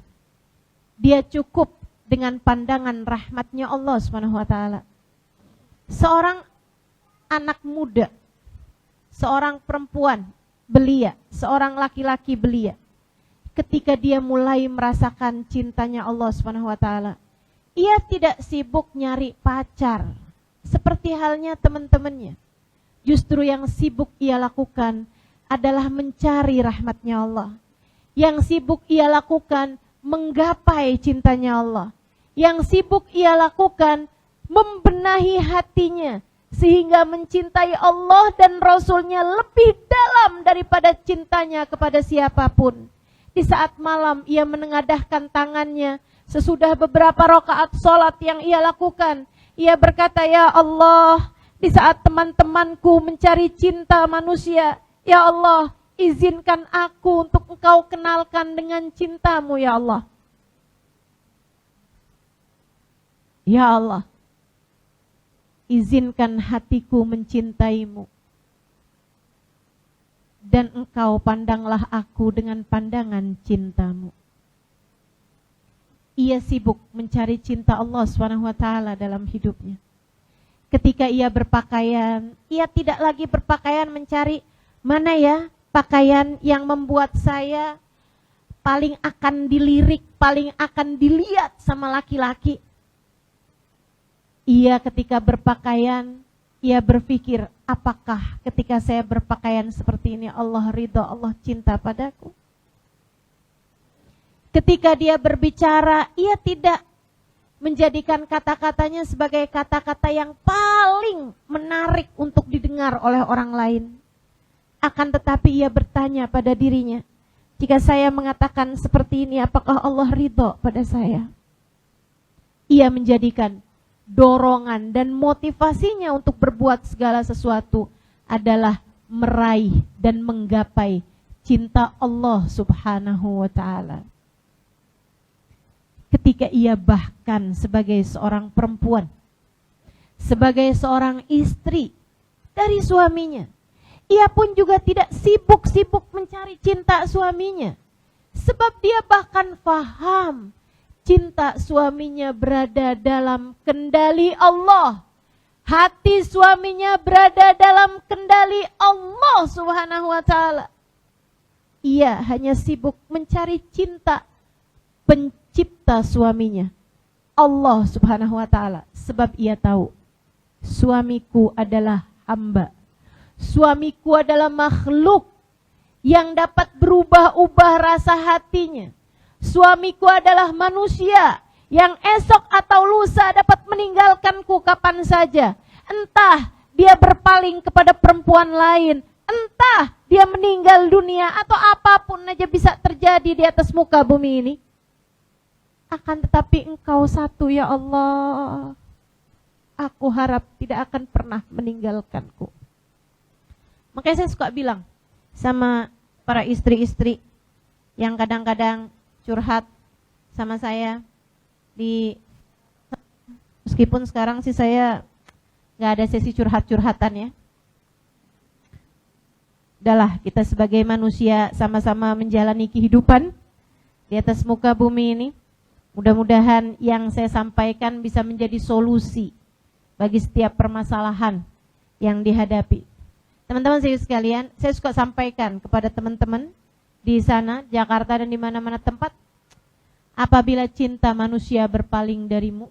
Dia cukup dengan pandangan rahmatnya Allah SWT. Seorang anak muda, seorang perempuan belia, seorang laki-laki belia, ketika dia mulai merasakan cintanya Allah SWT, ia tidak sibuk nyari pacar seperti halnya teman-temannya. Justru yang sibuk ia lakukan adalah mencari rahmatnya Allah. Yang sibuk ia lakukan menggapai cintanya Allah. Yang sibuk ia lakukan membenahi hatinya sehingga mencintai Allah dan Rasulnya lebih dalam daripada cintanya kepada siapapun. Di saat malam ia menengadahkan tangannya sesudah beberapa rakaat sholat yang ia lakukan. Ia berkata, ya Allah, di saat teman-temanku mencari cinta manusia, ya Allah, izinkan aku untuk Engkau kenalkan dengan cintamu, ya Allah. Ya Allah, izinkan hatiku mencintaimu. Dan Engkau pandanglah aku dengan pandangan cintamu. Ia sibuk mencari cinta Allah SWT dalam hidupnya. Ketika ia berpakaian, ia tidak lagi berpakaian mencari mana ya pakaian yang membuat saya paling akan dilirik, paling akan dilihat sama laki-laki. Ia ketika berpakaian, ia berpikir, apakah ketika saya berpakaian seperti ini Allah ridha, Allah cinta padaku? Ketika dia berbicara, ia tidak menjadikan kata-katanya sebagai kata-kata yang paling menarik untuk didengar oleh orang lain. Akan tetapi ia bertanya pada dirinya, jika saya mengatakan seperti ini, apakah Allah ridha pada saya? Ia menjadikan dorongan dan motivasinya untuk berbuat segala sesuatu adalah meraih dan menggapai cinta Allah Subhanahu wa ta'ala. Ketika ia bahkan sebagai seorang perempuan, sebagai seorang istri dari suaminya, ia pun juga tidak sibuk-sibuk mencari cinta suaminya. Sebab dia bahkan faham cinta suaminya berada dalam kendali Allah. Hati suaminya berada dalam kendali Allah Subhanahu wa ta'ala. Ia hanya sibuk mencari cinta pencipta suaminya, Allah Subhanahu wa ta'ala. Sebab ia tahu, suamiku adalah hamba. Suamiku adalah makhluk yang dapat berubah-ubah rasa hatinya. Suamiku adalah manusia yang esok atau lusa dapat meninggalkanku kapan saja. Entah dia berpaling kepada perempuan lain, entah dia meninggal dunia, atau apapun aja bisa terjadi di atas muka bumi ini. Akan tetapi Engkau satu, ya Allah. Aku harap tidak akan pernah meninggalkanku. Makanya saya suka bilang sama para istri-istri yang kadang-kadang curhat sama saya meskipun sekarang sih saya nggak ada sesi curhat-curhatan ya. Udahlah, kita sebagai manusia sama-sama menjalani kehidupan di atas muka bumi ini. Mudah-mudahan yang saya sampaikan bisa menjadi solusi bagi setiap permasalahan yang dihadapi. Teman-teman sekalian, saya suka sampaikan kepada teman-teman di sana, Jakarta dan di mana-mana tempat, apabila cinta manusia berpaling darimu,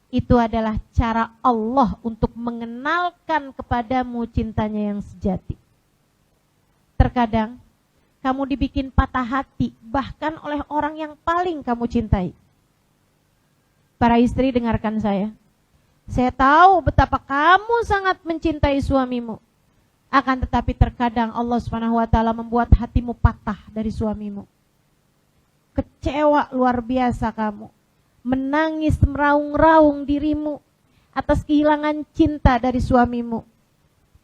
itu adalah cara Allah untuk mengenalkan kepadamu cintanya yang sejati. Terkadang kamu dibikin patah hati bahkan oleh orang yang paling kamu cintai. Para istri, dengarkan saya. Saya tahu betapa kamu sangat mencintai suamimu. Akan tetapi terkadang Allah SWT membuat hatimu patah dari suamimu. Kecewa luar biasa kamu. Menangis meraung-raung dirimu atas kehilangan cinta dari suamimu.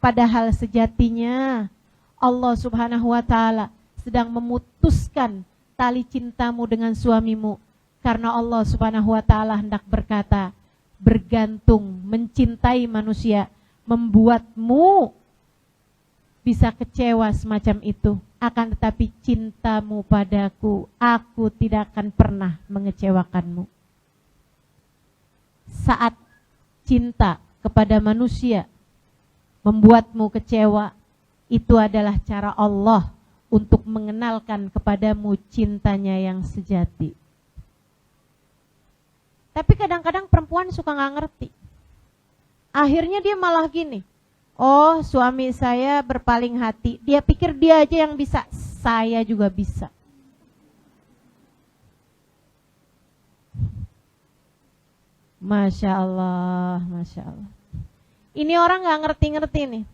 Padahal sejatinya Allah Subhanahu wa ta'ala sedang memutuskan tali cintamu dengan suamimu. Karena Allah Subhanahu wa ta'ala hendak berkata, bergantung, mencintai manusia, membuatmu bisa kecewa semacam itu. Akan tetapi cintamu padaku, aku tidak akan pernah mengecewakanmu. Saat cinta kepada manusia membuatmu kecewa, itu adalah cara Allah untuk mengenalkan kepadamu cintanya yang sejati. Tapi kadang-kadang perempuan suka gak ngerti. Akhirnya dia malah gini, oh suami saya berpaling hati, dia pikir dia aja yang bisa, saya juga bisa. Masya Allah, Masya Allah. Ini orang gak ngerti-ngerti nih.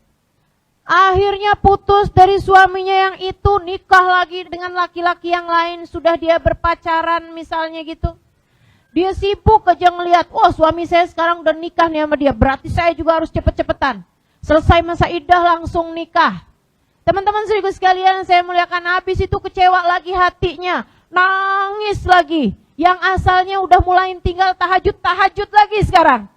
Akhirnya putus dari suaminya yang itu, nikah lagi dengan laki-laki yang lain, sudah dia berpacaran misalnya gitu. Dia sibuk aja ngelihat, oh suami saya sekarang udah nikah nih sama dia, berarti saya juga harus cepet-cepetan. Selesai masa iddah langsung nikah. Teman-teman saudara sekalian, saya muliakan, habis itu kecewa lagi hatinya, nangis lagi. Yang asalnya udah mulai tinggal tahajud lagi sekarang.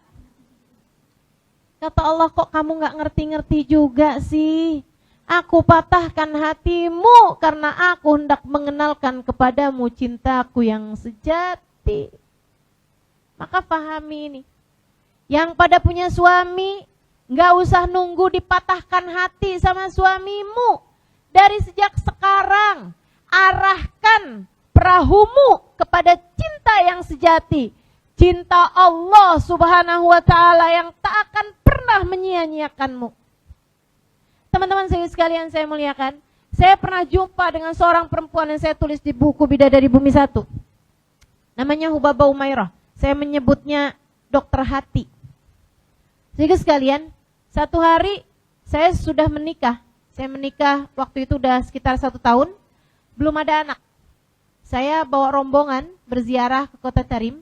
Kata Allah, kok kamu gak ngerti-ngerti juga sih? Aku patahkan hatimu karena aku hendak mengenalkan kepadamu cintaku yang sejati. Maka pahami ini. Yang pada punya suami, gak usah nunggu dipatahkan hati sama suamimu. Dari sejak sekarang, arahkan perahumu kepada cinta yang sejati. Cinta Allah Subhanahu wa ta'ala yang tak akan pernah menyia-nyiakanmu. Teman-teman saya sekalian, saya muliakan, saya pernah jumpa dengan seorang perempuan yang saya tulis di buku Bidadari Bumi 1. Namanya Hubabah Umairah. Saya menyebutnya dokter hati. Jadi sekalian, satu hari saya sudah menikah. Saya menikah waktu itu udah sekitar 1 tahun, belum ada anak. Saya bawa rombongan berziarah ke Kota Tarim.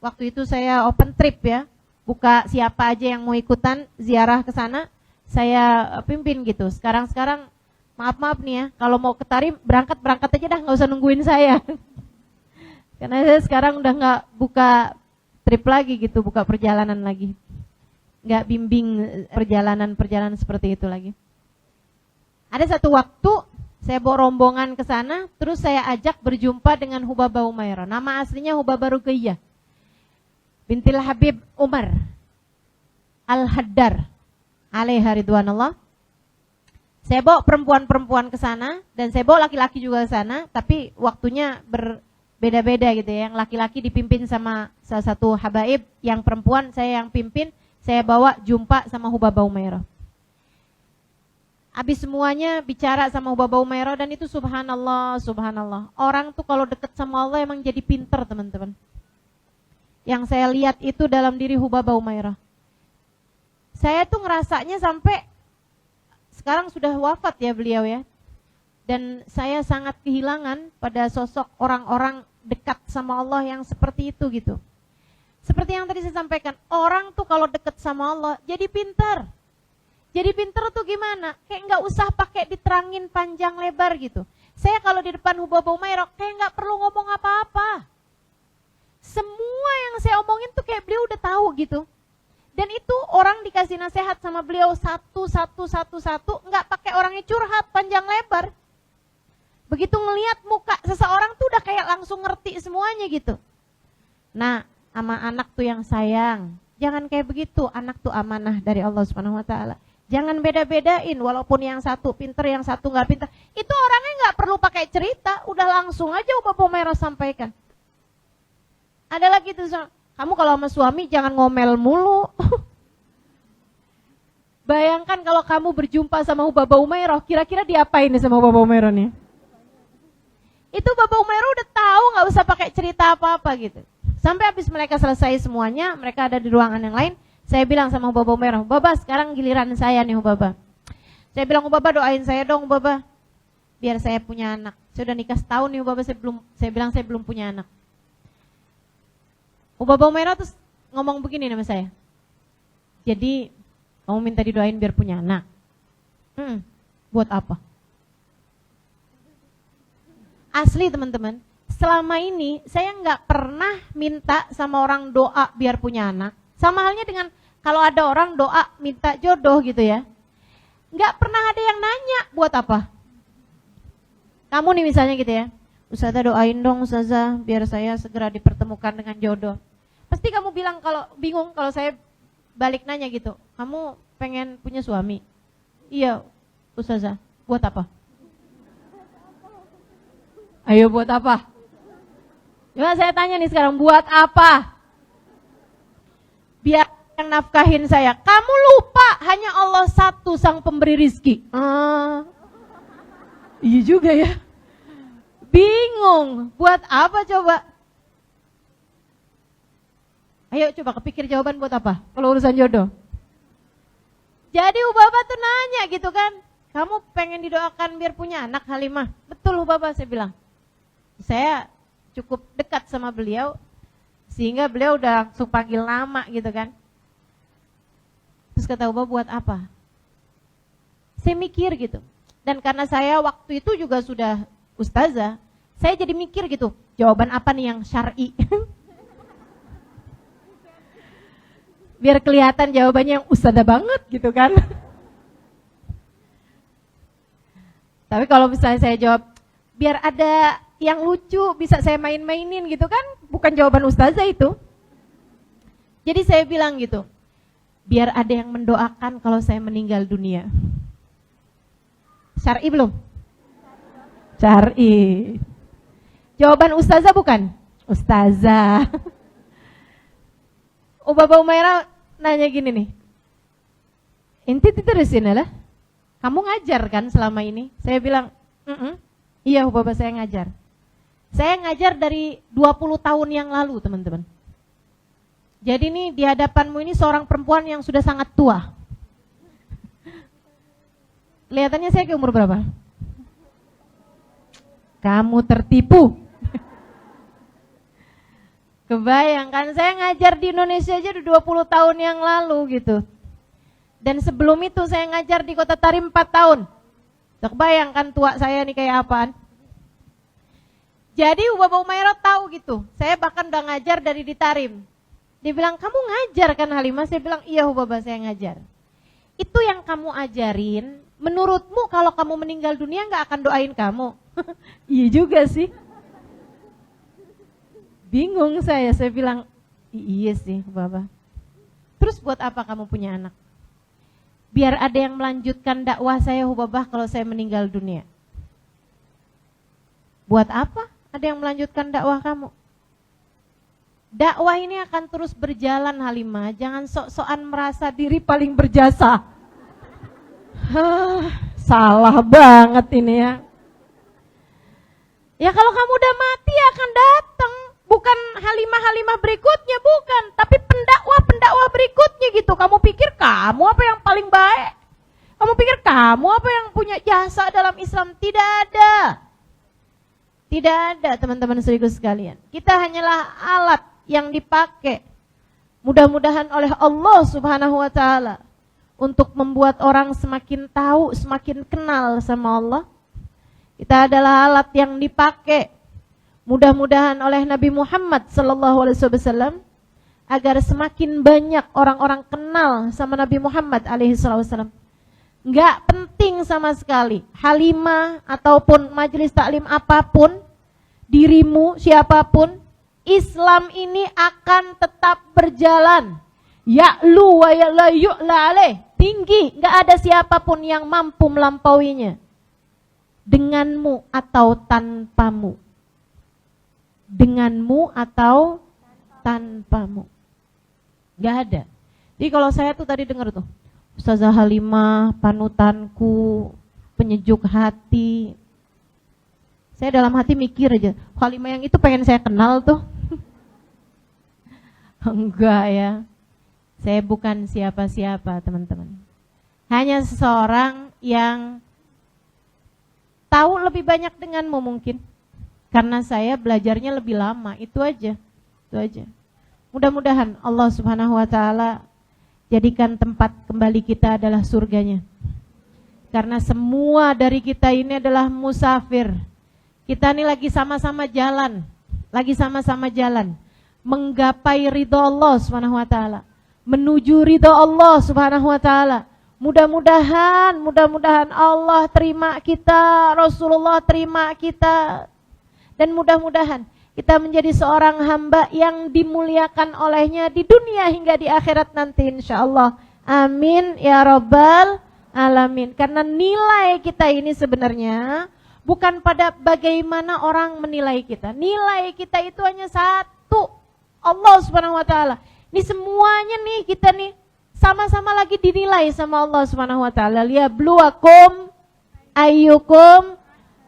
Waktu itu saya open trip ya, buka siapa aja yang mau ikutan ziarah ke sana, saya pimpin gitu. Sekarang maaf nih ya, kalau mau ke Tarim berangkat aja dah, nggak usah nungguin saya. Karena saya sekarang udah nggak buka trip lagi gitu, buka perjalanan lagi, nggak bimbing perjalanan seperti itu lagi. Ada satu waktu saya bawa rombongan ke sana, terus saya ajak berjumpa dengan Hubabah Umairah. Nama aslinya Hubabah Ruqayyah bintil Habib Umar Al-Haddar alaiha ridwanullah. Saya bawa perempuan-perempuan ke sana dan saya bawa laki-laki juga ke sana, tapi waktunya berbeda-beda gitu ya. Yang laki-laki dipimpin sama salah satu habaib, yang perempuan saya yang pimpin, saya bawa jumpa sama Hubabah Umairah. Habis semuanya bicara sama Hubabah Umairah, dan itu subhanallah, subhanallah. Orang tuh kalau deket sama Allah emang jadi pinter, teman-teman. Yang saya lihat itu dalam diri Hubabah Umairah. Saya tuh ngerasanya sampai sekarang sudah wafat ya beliau ya. Dan saya sangat kehilangan pada sosok orang-orang dekat sama Allah yang seperti itu gitu. Seperti yang tadi saya sampaikan, orang tuh kalau dekat sama Allah jadi pintar. Jadi pintar tuh gimana? Kayak nggak usah pakai diterangin panjang lebar gitu. Saya kalau di depan Hubabah Umairah kayak nggak perlu ngomong apa-apa. Semua yang saya omongin tuh kayak beliau udah tahu gitu. Dan itu orang dikasih nasihat sama beliau satu, nggak pakai orangnya curhat panjang lebar. Begitu ngelihat muka seseorang tuh udah kayak langsung ngerti semuanya gitu. Nah, sama anak tuh yang sayang, jangan kayak begitu. Anak tuh amanah dari Allah Subhanahu wa ta'ala. Jangan beda-bedain, walaupun yang satu pinter, yang satu nggak pinter. Itu orangnya nggak perlu pakai cerita, udah langsung aja Hubabah Umairah sampaikan. Ada lagi tuh, kamu kalau sama suami jangan ngomel mulu. Bayangkan kalau kamu berjumpa sama Hubabah Umairah, kira-kira diapain nih sama Hubabah Umairah nih? Itu Hubabah Umairah udah tahu, nggak usah pakai cerita apa-apa gitu. Sampai habis mereka selesai semuanya, mereka ada di ruangan yang lain. Saya bilang sama Hubabah Umairah, Hubabah sekarang giliran saya nih Hubabah. Saya bilang, Hubabah doain saya dong Hubabah, biar saya punya anak. Saya udah nikah setahun nih Hubabah, saya bilang saya belum punya anak. Hubabah Umairah terus ngomong begini sama saya. Jadi kamu minta didoain biar punya anak. Buat apa? Asli teman-teman, selama ini saya nggak pernah minta sama orang doa biar punya anak. Sama halnya dengan kalau ada orang doa minta jodoh gitu ya. Nggak pernah ada yang nanya buat apa. Kamu nih misalnya gitu ya, Ustazah doain dong Ustazah biar saya segera dipertemukan dengan jodoh. Pasti kamu bilang kalau bingung kalau saya balik nanya gitu, kamu pengen punya suami? Iya Ustazah, buat apa? Ayo buat apa? Coba saya tanya nih sekarang, buat apa? Biar yang nafkahin saya. Kamu lupa hanya Allah satu sang pemberi rizki. Iya juga ya. Bingung, buat apa coba? Ayo coba kepikir jawaban buat apa kalau urusan jodoh. Jadi Ubaba tuh nanya gitu kan, kamu pengen didoakan biar punya anak Halimah? Betul Ubaba, saya bilang. Saya cukup dekat sama beliau sehingga beliau udah langsung panggil nama gitu kan. Terus kata Ubaba, buat apa? Saya mikir gitu. Dan karena saya waktu itu juga sudah ustazah, saya jadi mikir gitu, jawaban apa nih yang syar'i? Biar kelihatan jawabannya yang ustazah banget gitu kan. Tapi kalau misalnya saya jawab, biar ada yang lucu, bisa saya main-mainin gitu kan, bukan jawaban ustazah itu. Jadi saya bilang gitu, biar ada yang mendoakan kalau saya meninggal dunia. Syar'i belum? Syar'i. Jawaban ustazah bukan? Ustazah. Ubaba Umairah nanya gini nih, inti terusin lah, kamu ngajar kan selama ini? Saya bilang, iya Ubaba saya ngajar. Saya ngajar dari 20 tahun yang lalu teman-teman. Jadi nih di hadapanmu ini seorang perempuan yang sudah sangat tua. Kelihatannya saya ke umur berapa? Kamu tertipu. Kebayangkan saya ngajar di Indonesia aja udah 20 tahun yang lalu gitu. Dan sebelum itu saya ngajar di Kota Tarim 4 tahun. Kebayangkan tua saya nih kayak apaan. Jadi Ubaba Umairah tahu gitu. Saya bahkan udah ngajar dari di Tarim. Dia bilang, kamu ngajar kan Halimah? Saya bilang, iya Ubaba saya ngajar. Itu yang kamu ajarin, menurutmu kalau kamu meninggal dunia gak akan doain kamu? Iya juga sih. Bingung saya bilang, iya sih Ubaba. Terus buat apa kamu punya anak? Biar ada yang melanjutkan dakwah saya Ubaba kalau saya meninggal dunia. Buat apa ada yang melanjutkan dakwah kamu? Dakwah ini akan terus berjalan Halimah. Jangan sok-sokan merasa diri paling berjasa. Salah banget ini ya. Ya kalau kamu udah mati akan datang. Bukan Halimah-Halimah berikutnya, bukan. Tapi pendakwah-pendakwah berikutnya gitu. Kamu pikir kamu apa yang paling baik? Kamu pikir kamu apa yang punya jasa dalam Islam? Tidak ada. Tidak ada teman-teman saudaraku sekalian. Kita hanyalah alat yang dipakai. Mudah-mudahan oleh Allah Subhanahu wa taala untuk membuat orang semakin tahu, semakin kenal sama Allah. Kita adalah alat yang dipakai. Mudah-mudahan oleh Nabi Muhammad sallallahu alaihi wasallam agar semakin banyak orang-orang kenal sama Nabi Muhammad alaihi wasallam. Enggak penting sama sekali Halimah ataupun majelis taklim apapun, dirimu siapapun, Islam ini akan tetap berjalan. Ya'lu wa la yu'la alaih, tinggi, enggak ada siapapun yang mampu melampauinya. Denganmu atau tanpamu. Denganmu atau tanpamu. Enggak ada. Jadi kalau saya tuh tadi dengar tuh, Ustazah Halimah, panutanku, penyejuk hati. Saya dalam hati mikir aja, Halimah yang itu pengen saya kenal tuh. Enggak ya. Saya bukan siapa-siapa teman-teman. Hanya seseorang yang tahu lebih banyak denganmu mungkin. Karena saya belajarnya lebih lama, itu aja. Itu aja. Mudah-mudahan Allah Subhanahu wa taala jadikan tempat kembali kita adalah surganya. Karena semua dari kita ini adalah musafir. Kita nih lagi sama-sama jalan, menggapai ridho Allah Subhanahu wa taala, menuju ridho Allah Subhanahu wa taala. Mudah-mudahan Allah terima kita, Rasulullah terima kita, dan mudah-mudahan kita menjadi seorang hamba yang dimuliakan olehnya di dunia hingga di akhirat nanti insyaallah. Amin ya rabbal alamin. Karena nilai kita ini sebenarnya bukan pada bagaimana orang menilai kita. Nilai kita itu hanya satu, Allah Subhanahu wa taala. Ini semuanya nih kita nih sama-sama lagi dinilai sama Allah Subhanahu wa taala. Liyabluwakum ayyukum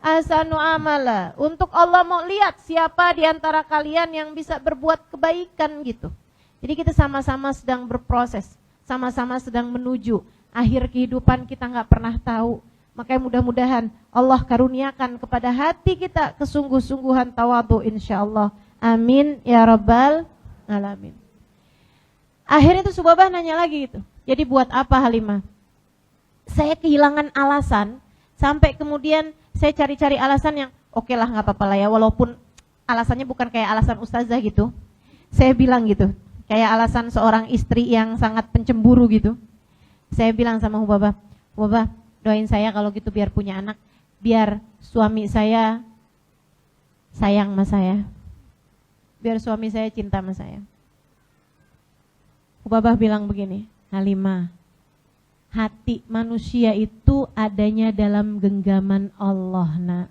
ahsanu amala. Untuk Allah mau lihat siapa di antara kalian yang bisa berbuat kebaikan gitu. Jadi kita sama-sama sedang berproses, sama-sama sedang menuju akhir kehidupan kita nggak pernah tahu. Makanya mudah-mudahan Allah karuniakan kepada hati kita kesungguh-sungguhan tawadhu insyaallah. Amin ya rabbal alamin. Akhirnya tuh Subabah nanya lagi gitu. Jadi buat apa Halimah? Saya kehilangan alasan sampai kemudian saya cari-cari alasan yang oke lah nggak apa-apa lah ya, walaupun alasannya bukan kayak alasan ustazah gitu. Saya bilang gitu, kayak alasan seorang istri yang sangat pencemburu gitu. Saya bilang sama Hubabah, doain saya kalau gitu biar punya anak, biar suami saya sayang sama saya, biar suami saya cinta sama saya. Hubabah bilang begini, Halimah, hati manusia itu adanya dalam genggaman Allah, nak.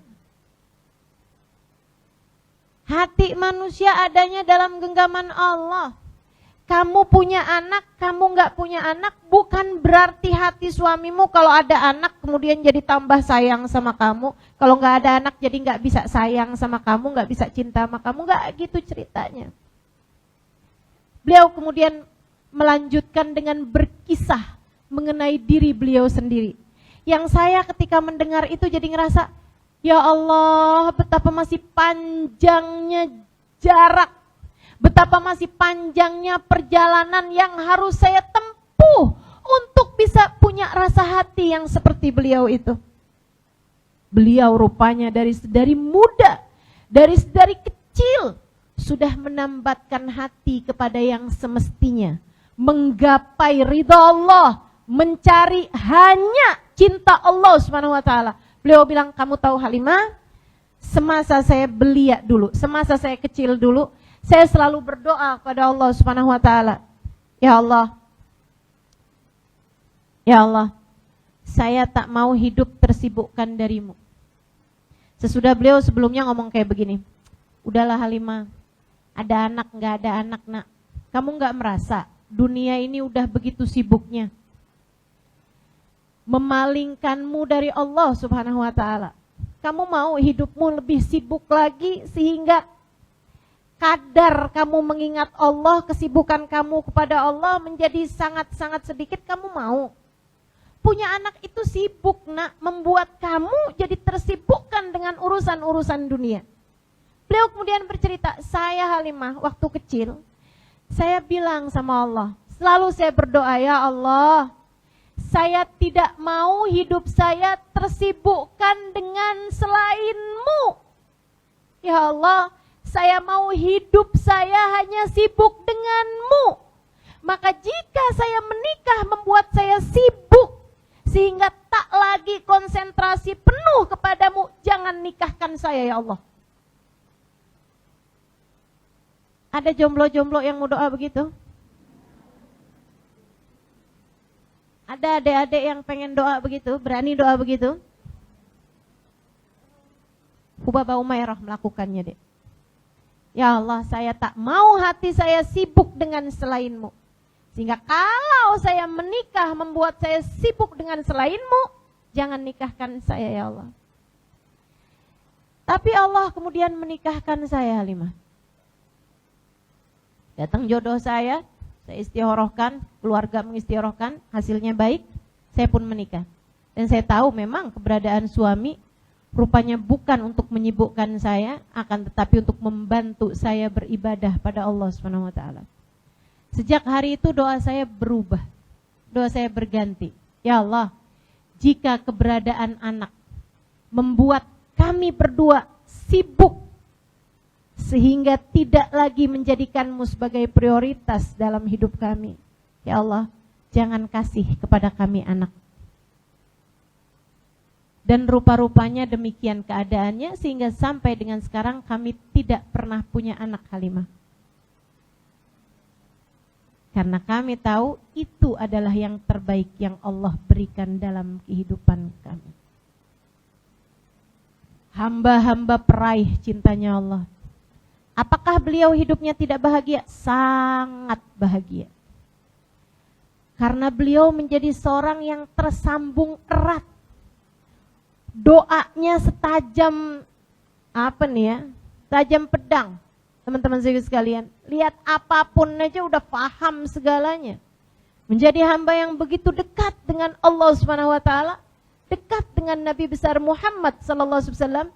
Hati manusia adanya dalam genggaman Allah. Kamu punya anak, kamu gak punya anak, bukan berarti hati suamimu kalau ada anak kemudian jadi tambah sayang sama kamu. Kalau gak ada anak jadi gak bisa sayang sama kamu, gak bisa cinta sama kamu, gak gitu ceritanya. Beliau kemudian melanjutkan dengan berkisah mengenai diri beliau sendiri. Yang saya ketika mendengar itu jadi ngerasa, ya Allah, betapa masih panjangnya jarak, betapa masih panjangnya perjalanan yang harus saya tempuh untuk bisa punya rasa hati yang seperti beliau itu. Beliau rupanya dari muda, dari kecil sudah menambatkan hati kepada yang semestinya, menggapai ridha Allah, mencari hanya cinta Allah Subhanahu wa taala. Beliau bilang, kamu tahu Halimah, semasa saya belia dulu, semasa saya kecil dulu, saya selalu berdoa kepada Allah Subhanahu wa taala. Ya Allah, saya tak mau hidup tersibukkan darimu. Sesudah beliau sebelumnya ngomong kayak begini, udahlah Halimah, ada anak enggak ada anak nak, kamu enggak merasa dunia ini udah begitu sibuknya memalingkanmu dari Allah Subhanahu wa taala. Kamu mau hidupmu lebih sibuk lagi sehingga kadar kamu mengingat Allah, kesibukan kamu kepada Allah menjadi sangat-sangat sedikit. Kamu mau punya anak itu sibuk nak, membuat kamu jadi tersibukkan dengan urusan-urusan dunia. Beliau kemudian bercerita, saya Halimah waktu kecil, saya bilang sama Allah, selalu saya berdoa, ya Allah, saya tidak mau hidup saya tersibukkan dengan selain-Mu. Ya Allah, saya mau hidup saya hanya sibuk dengan-Mu. Maka jika saya menikah membuat saya sibuk sehingga tak lagi konsentrasi penuh kepadamu, jangan nikahkan saya ya Allah. Ada jomblo-jomblo yang mau doa begitu? Ada adik-adik yang pengen doa begitu, berani doa begitu? Hubabah Umairah melakukannya, Dek. Ya Allah, saya tak mau hati saya sibuk dengan selain-Mu. Sehingga kalau saya menikah membuat saya sibuk dengan selain-Mu, jangan nikahkan saya ya Allah. Tapi Allah kemudian menikahkan saya, Halimah. Datang jodoh saya istiqorohkan, keluarga mengistiqorohkan, hasilnya baik, saya pun menikah. Dan saya tahu memang keberadaan suami rupanya bukan untuk menyibukkan saya, akan tetapi untuk membantu saya beribadah pada Allah Subhanahu wa taala. Sejak hari itu doa saya berubah, doa saya berganti. Ya Allah, jika keberadaan anak membuat kami berdua sibuk sehingga tidak lagi menjadikanmu sebagai prioritas dalam hidup kami. Ya Allah, jangan kasih kepada kami anak. Dan rupa-rupanya demikian keadaannya sehingga sampai dengan sekarang kami tidak pernah punya anak, Halimah. Karena kami tahu itu adalah yang terbaik yang Allah berikan dalam kehidupan kami. Hamba-hamba peraih cintanya Allah. Apakah beliau hidupnya tidak bahagia? Sangat bahagia. Karena beliau menjadi seorang yang tersambung erat. Doanya setajam tajam pedang. Teman-teman sekalian, lihat apapun aja udah paham segalanya. Menjadi hamba yang begitu dekat dengan Allah Subhanahu wa taala, dekat dengan Nabi besar Muhammad sallallahu alaihi wasallam.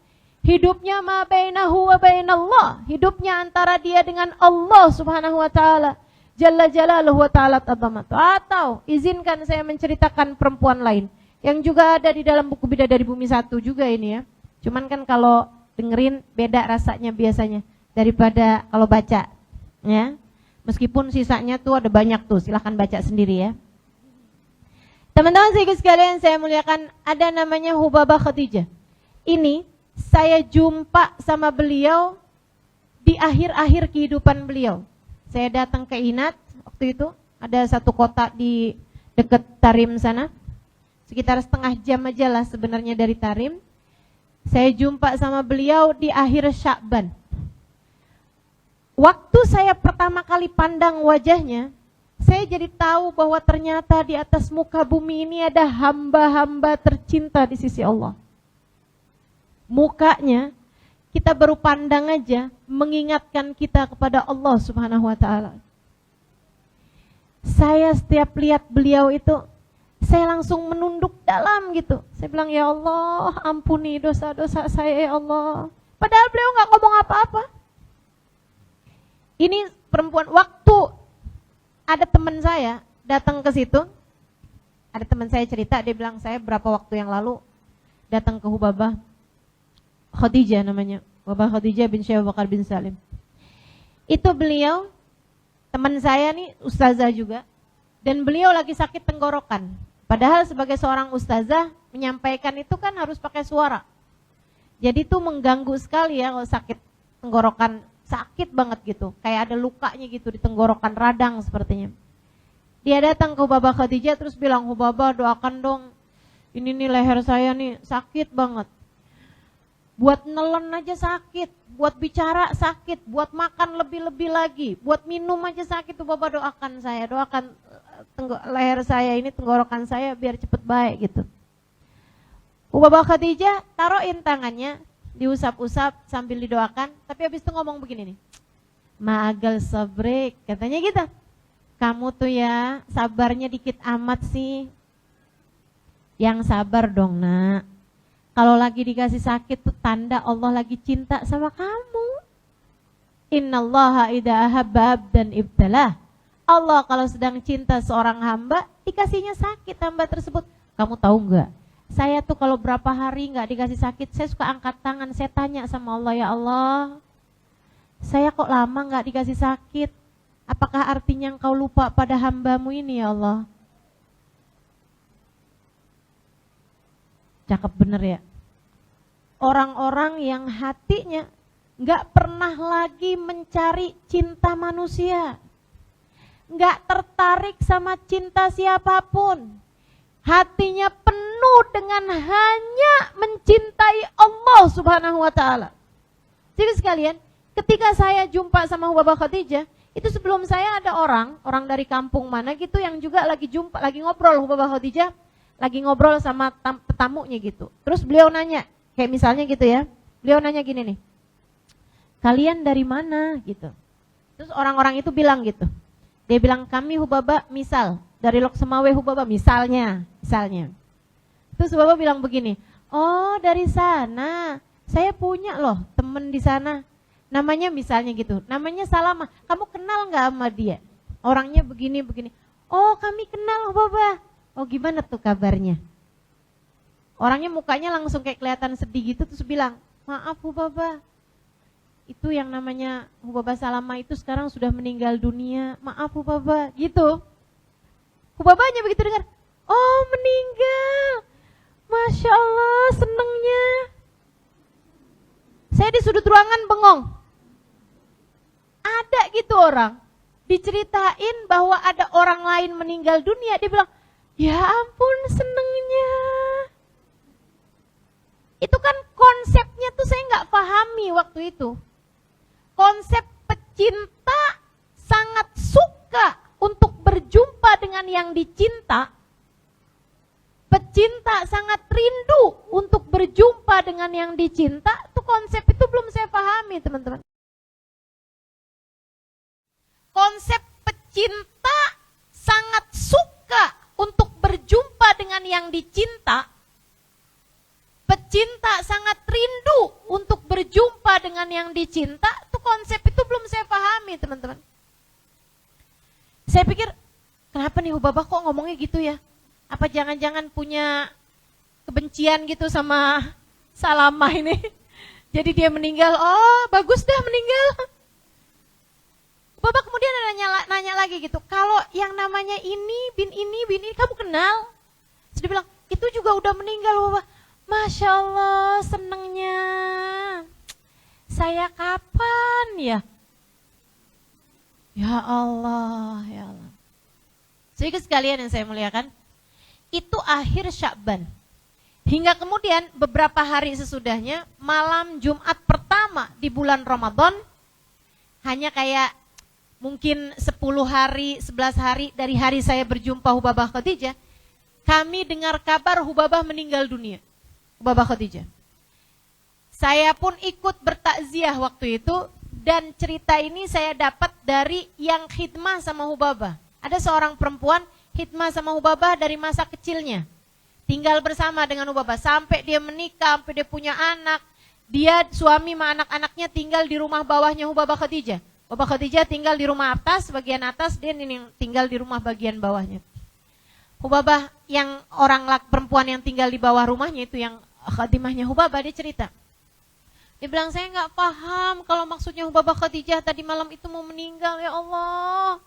Hidupnya ma bainahu wa bainallah, hidupnya antara dia dengan Allah Subhanahu wa taala. Jalla jalaluhu wa ta'ala ta'zamatu. Atau izinkan saya menceritakan perempuan lain yang juga ada di dalam buku Bidadari Bumi 1 juga ini ya. Cuman kan kalau dengerin beda rasanya biasanya daripada kalau baca ya. Meskipun sisanya tuh ada banyak tuh, silahkan baca sendiri ya. Teman-teman sekalian saya muliakan, ada namanya Hubabah Khadijah. Ini saya jumpa sama beliau di akhir-akhir kehidupan beliau. Saya datang ke Inat waktu itu, ada satu kota di dekat Tarim sana. Sekitar setengah jam aja lah sebenarnya dari Tarim. Saya jumpa sama beliau di akhir Sya'ban. Waktu saya pertama kali pandang wajahnya, saya jadi tahu bahwa ternyata di atas muka bumi ini ada hamba-hamba tercinta di sisi Allah. Mukanya kita baru pandang aja mengingatkan kita kepada Allah Subhanahu wa taala. Saya setiap lihat beliau itu, saya langsung menunduk dalam gitu. Saya bilang, ya Allah, ampuni dosa-dosa saya ya Allah. Padahal beliau gak ngomong apa-apa. Ini perempuan, waktu ada teman saya datang ke situ, ada teman saya cerita, dia bilang saya berapa waktu yang lalu datang ke Hubabah Khadijah namanya, Hubabah Khadijah bin Syekh Bakar bin Salim. Itu beliau, teman saya nih ustazah juga, dan beliau lagi sakit tenggorokan. Padahal sebagai seorang ustazah menyampaikan itu kan harus pakai suara. Jadi itu mengganggu sekali ya kalau sakit tenggorokan, sakit banget gitu, kayak ada lukanya gitu di tenggorokan, radang sepertinya. Dia datang ke Hubabah Khadijah terus bilang, Hubabah doakan dong, ini nih leher saya nih sakit banget. Buat nelen aja sakit, buat bicara sakit, buat makan lebih-lebih lagi, buat minum aja sakit. Hubabah doakan saya, doakan leher saya ini, tenggorokan saya biar cepet baik gitu. Hubabah Khadijah taruhin tangannya, diusap-usap sambil didoakan, tapi habis itu ngomong begini nih, ma'agal sabrek, katanya gitu. Kamu tuh ya sabarnya dikit amat sih. Yang sabar dong nak. Kalau lagi dikasih sakit tuh tanda Allah lagi cinta sama kamu. Innallaha idza ahabba abdan ibtalah. Allah kalau sedang cinta seorang hamba, dikasihnya sakit hamba tersebut. Kamu tahu enggak? Saya tuh kalau berapa hari enggak dikasih sakit, saya suka angkat tangan, saya tanya sama Allah, ya Allah, saya kok lama enggak dikasih sakit? Apakah artinya engkau lupa pada hambamu ini ya Allah? Cakep bener ya. Orang-orang yang hatinya gak pernah lagi mencari cinta manusia, gak tertarik sama cinta siapapun, hatinya penuh dengan hanya mencintai Allah Subhanahu wa ta'ala. Jadi sekalian, ketika saya jumpa sama Hubabah Khadijah, itu sebelum saya ada orang dari kampung mana gitu yang juga lagi ngobrol Hubabah Khadijah, lagi ngobrol sama tetamunya gitu. Terus beliau nanya, kayak misalnya gitu ya, beliau nanya gini nih, kalian dari mana gitu. Terus orang-orang itu bilang gitu, dia bilang kami Hubabah, misal dari Lok Semawe Hubabah, misalnya. Terus Hubabah bilang begini, oh dari sana, saya punya loh temen di sana, namanya misalnya gitu, namanya Salama, kamu kenal nggak sama dia? Orangnya begini, oh kami kenal Hubabah. Oh gimana tuh kabarnya? Orangnya mukanya langsung kayak kelihatan sedih gitu, terus bilang, maaf Hubaba, itu yang namanya Hubaba Salama itu sekarang sudah meninggal dunia, maaf Hubaba, gitu. Hubabanya begitu dengar, oh meninggal, Masya Allah, senengnya. Saya di sudut ruangan bengong. Ada gitu orang, diceritain bahwa ada orang lain meninggal dunia, dia bilang, ya ampun senengnya. Itu kan konsepnya tuh saya nggak pahami waktu itu. Konsep pecinta sangat suka untuk berjumpa dengan yang dicinta. Pecinta sangat rindu untuk berjumpa dengan yang dicinta. Tuh konsep itu belum saya pahami teman-teman. Konsep pecinta sangat suka untuk berjumpa dengan yang dicinta. Pecinta sangat rindu untuk berjumpa dengan yang dicinta. Tuh konsep itu belum saya pahami teman-teman. Saya pikir, kenapa nih Hubabah kok ngomongnya gitu ya? Apa jangan-jangan punya kebencian gitu sama Salamah ini? Jadi dia meninggal, oh bagus dah meninggal. Bapak kemudian nanya lagi gitu, kalau yang namanya ini, bin ini, kamu kenal? Terus dia bilang, itu juga udah meninggal Bapak. Masya Allah, senengnya. Saya kapan ya? Ya Allah, ya Allah. Jadi sekalian yang saya muliakan, itu akhir Sya'ban. Hingga kemudian beberapa hari sesudahnya, malam Jumat pertama di bulan Ramadan, hanya kayak mungkin 10 hari, 11 hari dari hari saya berjumpa Hubabah Khadijah, kami dengar kabar Hubabah meninggal dunia. Hubabah Khadijah. Saya pun ikut bertakziah waktu itu, dan cerita ini saya dapat dari yang khidmah sama Hubabah. Ada seorang perempuan khidmah sama Hubabah dari masa kecilnya. Tinggal bersama dengan Hubabah sampai dia menikah, sampai dia punya anak. Dia suami sama anak-anaknya tinggal di rumah bawahnya Hubabah Khadijah. Hubabah Khadijah tinggal di rumah atas, bagian atas, dia tinggal di rumah bagian bawahnya. Hubabah yang perempuan yang tinggal di bawah rumahnya itu yang khadimahnya Hubabah, dia cerita. Dia bilang, saya nggak paham kalau maksudnya Hubabah Khadijah tadi malam itu mau meninggal, ya Allah.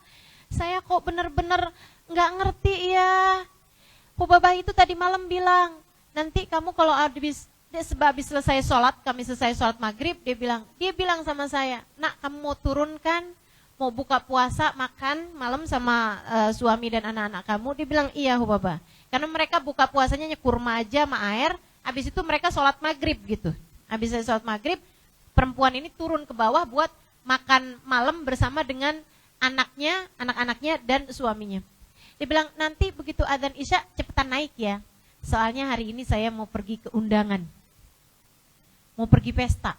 Saya kok benar-benar nggak ngerti ya. Hubabah itu tadi malam bilang, nanti kamu kalau habis selesai sholat, kami selesai sholat maghrib, dia bilang sama saya, nak kamu mau turunkan, mau buka puasa, makan malam sama suami dan anak-anak kamu? Dia bilang, iya Hubabah. Karena mereka buka puasanya kurma aja sama air, habis itu mereka sholat maghrib gitu. Habis sholat maghrib, perempuan ini turun ke bawah buat makan malam bersama dengan anak-anaknya dan suaminya. Dia bilang, nanti begitu adzan Isya cepetan naik ya. Soalnya hari ini saya mau pergi ke undangan. Mau pergi pesta.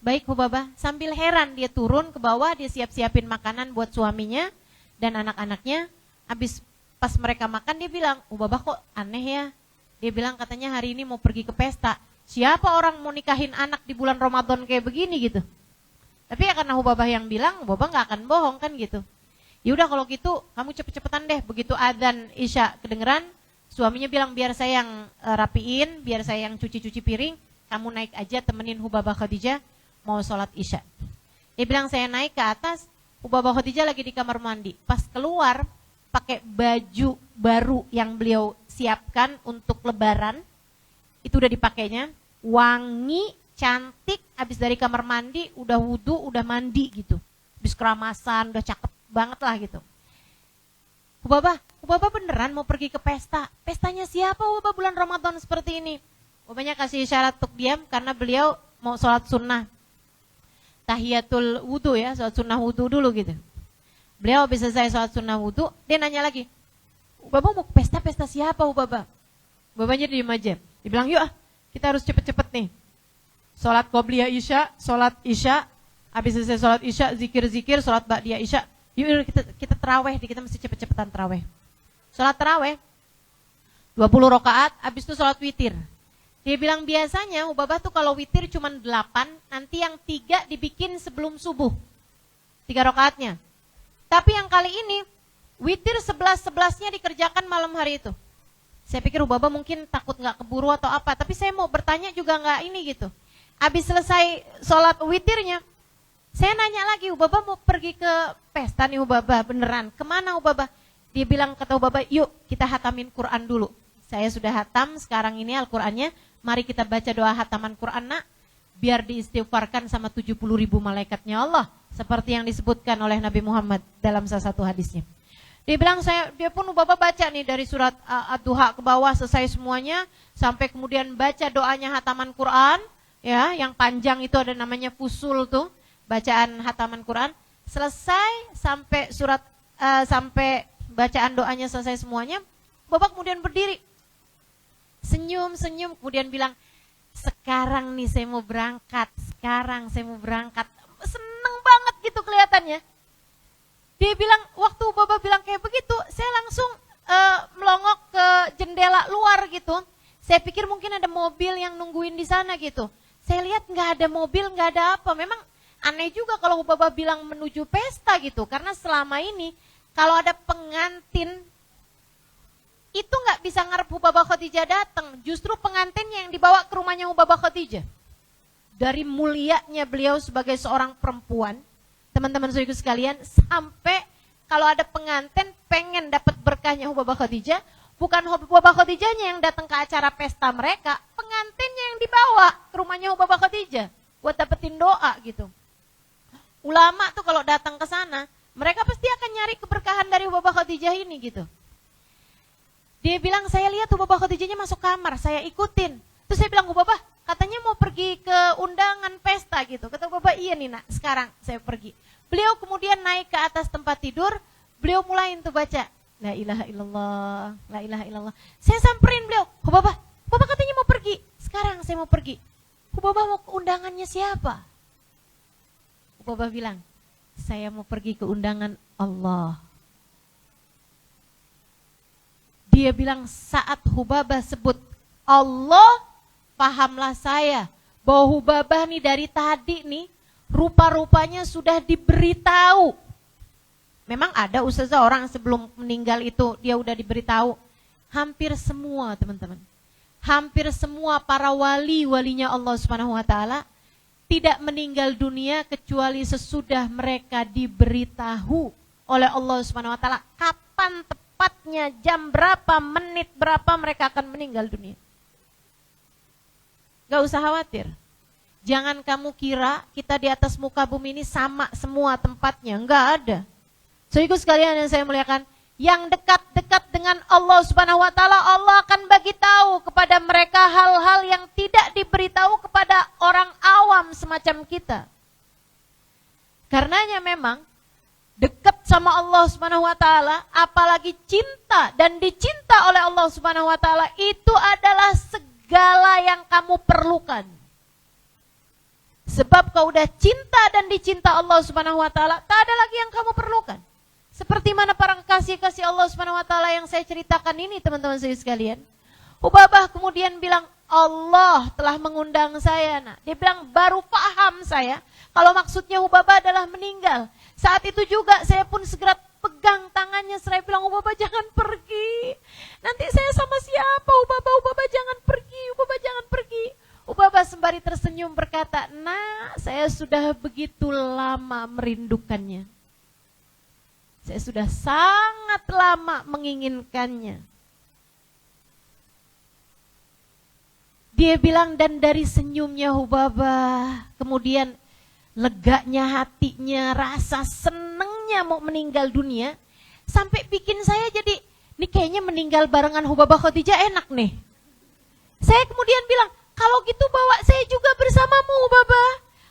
Baik Hubabah, sambil heran dia turun ke bawah, dia siap-siapin makanan buat suaminya dan anak-anaknya. Habis pas mereka makan dia bilang, Hubabah kok aneh ya. Dia bilang katanya hari ini mau pergi ke pesta. Siapa orang mau nikahin anak di bulan Ramadan kayak begini gitu. Tapi ya karena Hubabah yang bilang, Hubabah gak akan bohong kan gitu. Yaudah kalau gitu kamu cepet-cepetan deh. Begitu adzan Isya kedengeran, suaminya bilang biar saya yang rapiin, biar saya yang cuci-cuci piring, kamu naik aja temenin Hubabah Khadijah mau sholat Isya. Dia bilang saya naik ke atas, Hubabah Khadijah lagi di kamar mandi. Pas keluar pakai baju baru yang beliau siapkan untuk lebaran, itu udah dipakainya, wangi, cantik, habis dari kamar mandi, udah wudu, udah mandi gitu. Habis keramasan, udah cakep banget lah gitu. Hubabah beneran mau pergi ke pesta. Pestanya siapa Hubabah bulan Ramadan seperti ini? Hubabahnya kasih isyarat untuk diam karena beliau mau sholat sunnah. Tahiyatul wudu ya, sholat sunnah wudu dulu gitu. Beliau habis selesai sholat sunnah wudu, dia nanya lagi, Hubabah mau pesta siapa Hubabah? Hubabahnya diem aja. Dia bilang, yuk kita harus cepet-cepet nih. Sholat qobliyah Isya, sholat Isya, habis selesai sholat Isya, zikir-zikir, sholat ba'diyah Isya. Yuk kita terawih, kita mesti cepet-cepetan terawih. Sholat terawih 20 rakaat, habis itu sholat witir. Dia bilang biasanya Hubabah tuh kalau witir cuma 8, nanti yang 3 dibikin sebelum subuh. 3 rakaatnya. Tapi yang kali ini witir 11-11-nya dikerjakan malam hari itu. Saya pikir Ubaba mungkin takut nggak keburu atau apa, tapi saya mau bertanya juga nggak ini gitu. Habis selesai sholat witirnya, saya nanya lagi, Ubaba mau pergi ke pesta nih Ubaba, beneran. Kemana Ubaba? Dia bilang, kata Ubaba, yuk kita hatamin Quran dulu. Saya sudah hatam, sekarang ini Al-Qurannya, mari kita baca doa hataman Quran nak, biar diistighfarkan sama 70.000 malaikatnya Allah. Seperti yang disebutkan oleh Nabi Muhammad dalam salah satu hadisnya. Dia bilang, dia pun Ubaba baca nih dari surat Ad-Duha ke bawah selesai semuanya, sampai kemudian baca doanya hataman Quran, ya, yang panjang itu ada namanya fusul tuh, bacaan hataman Quran. Selesai sampai sampai bacaan doanya selesai semuanya, Ubaba kemudian berdiri, senyum, kemudian bilang, sekarang nih saya mau berangkat, seneng banget gitu kelihatannya. Dia bilang, waktu Ubaba bilang kayak begitu, saya langsung melongok ke jendela luar gitu. Saya pikir mungkin ada mobil yang nungguin di sana gitu. Saya lihat nggak ada mobil, nggak ada apa. Memang aneh juga kalau Ubaba bilang menuju pesta gitu. Karena selama ini kalau ada pengantin, itu nggak bisa ngarep Ubaba Khadijah datang. Justru pengantinnya yang dibawa ke rumahnya Ubaba Khadijah. Dari mulianya beliau sebagai seorang perempuan, teman-teman saudaraku sekalian, sampai kalau ada pengantin pengen dapat berkahnya Ubaba Khadijah, bukan Ubaba Khadijahnya yang datang ke acara pesta mereka, pengantinnya yang dibawa ke rumahnya Ubaba Khadijah buat dapetin doa gitu. Ulama tuh kalau datang ke sana, mereka pasti akan nyari keberkahan dari Ubaba Khadijah ini gitu. Dia bilang, saya lihat Ubaba Khadijahnya masuk kamar, saya ikutin. Terus saya bilang, Ubaba, katanya mau pergi ke undangan pesta gitu. Kata Ubaba, iya nih nak, sekarang saya pergi. Beliau kemudian naik ke atas tempat tidur, beliau mulai tuh baca, la ilaha illallah, la ilaha illallah. Saya samperin beliau, Ubaba katanya mau pergi, sekarang saya mau pergi. Ubaba mau ke undangannya siapa? Ubaba bilang, saya mau pergi ke undangan Allah. Dia bilang saat Hubabah sebut Allah, pahamlah saya bahwa Hubabah nih dari tadi nih rupa-rupanya sudah diberitahu. Memang ada ustazah orang sebelum meninggal itu dia udah diberitahu. Hampir semua teman-teman, hampir semua para walinya Allah Subhanahu wa taala tidak meninggal dunia kecuali sesudah mereka diberitahu oleh Allah Subhanahu wa taala kapan tepatnya, jam berapa, menit berapa mereka akan meninggal dunia. Gak usah khawatir. Jangan kamu kira kita di atas muka bumi ini sama semua tempatnya. Enggak ada. Saudaraku sekalian yang saya muliakan, yang dekat-dekat dengan Allah Subhanahu wa taala, Allah akan bagi tahu kepada mereka hal-hal yang tidak diberitahu kepada orang awam semacam kita. Karenanya memang dekat sama Allah Subhanahu wa taala, apalagi cinta dan dicinta oleh Allah Subhanahu wa taala, itu adalah segala yang kamu perlukan. Sebab kau udah cinta dan dicinta Allah Subhanahu wa taala, tak ada lagi yang kamu perlukan. Seperti mana para kasih-kasih Allah Subhanahu wa taala yang saya ceritakan ini teman-teman saya sekalian. Hubabah kemudian bilang, Allah telah mengundang saya. Nah, dia bilang baru paham saya kalau maksudnya Hubabah adalah meninggal. Saat itu juga saya pun segera pegang tangannya, saya bilang, Hubabah jangan pergi. Nanti saya sama siapa? Hubabah jangan pergi, Hubabah jangan pergi. Hubabah sembari tersenyum berkata, nah saya sudah begitu lama merindukannya. Saya sudah sangat lama menginginkannya. Dia bilang, dan dari senyumnya Hubabah, kemudian leganya hatinya, rasa senengnya mau meninggal dunia, sampai bikin saya jadi, ini kayaknya meninggal barengan Hubabah Khadijah enak nih. Saya kemudian bilang, kalau gitu bawa saya juga bersamamu Hubabah.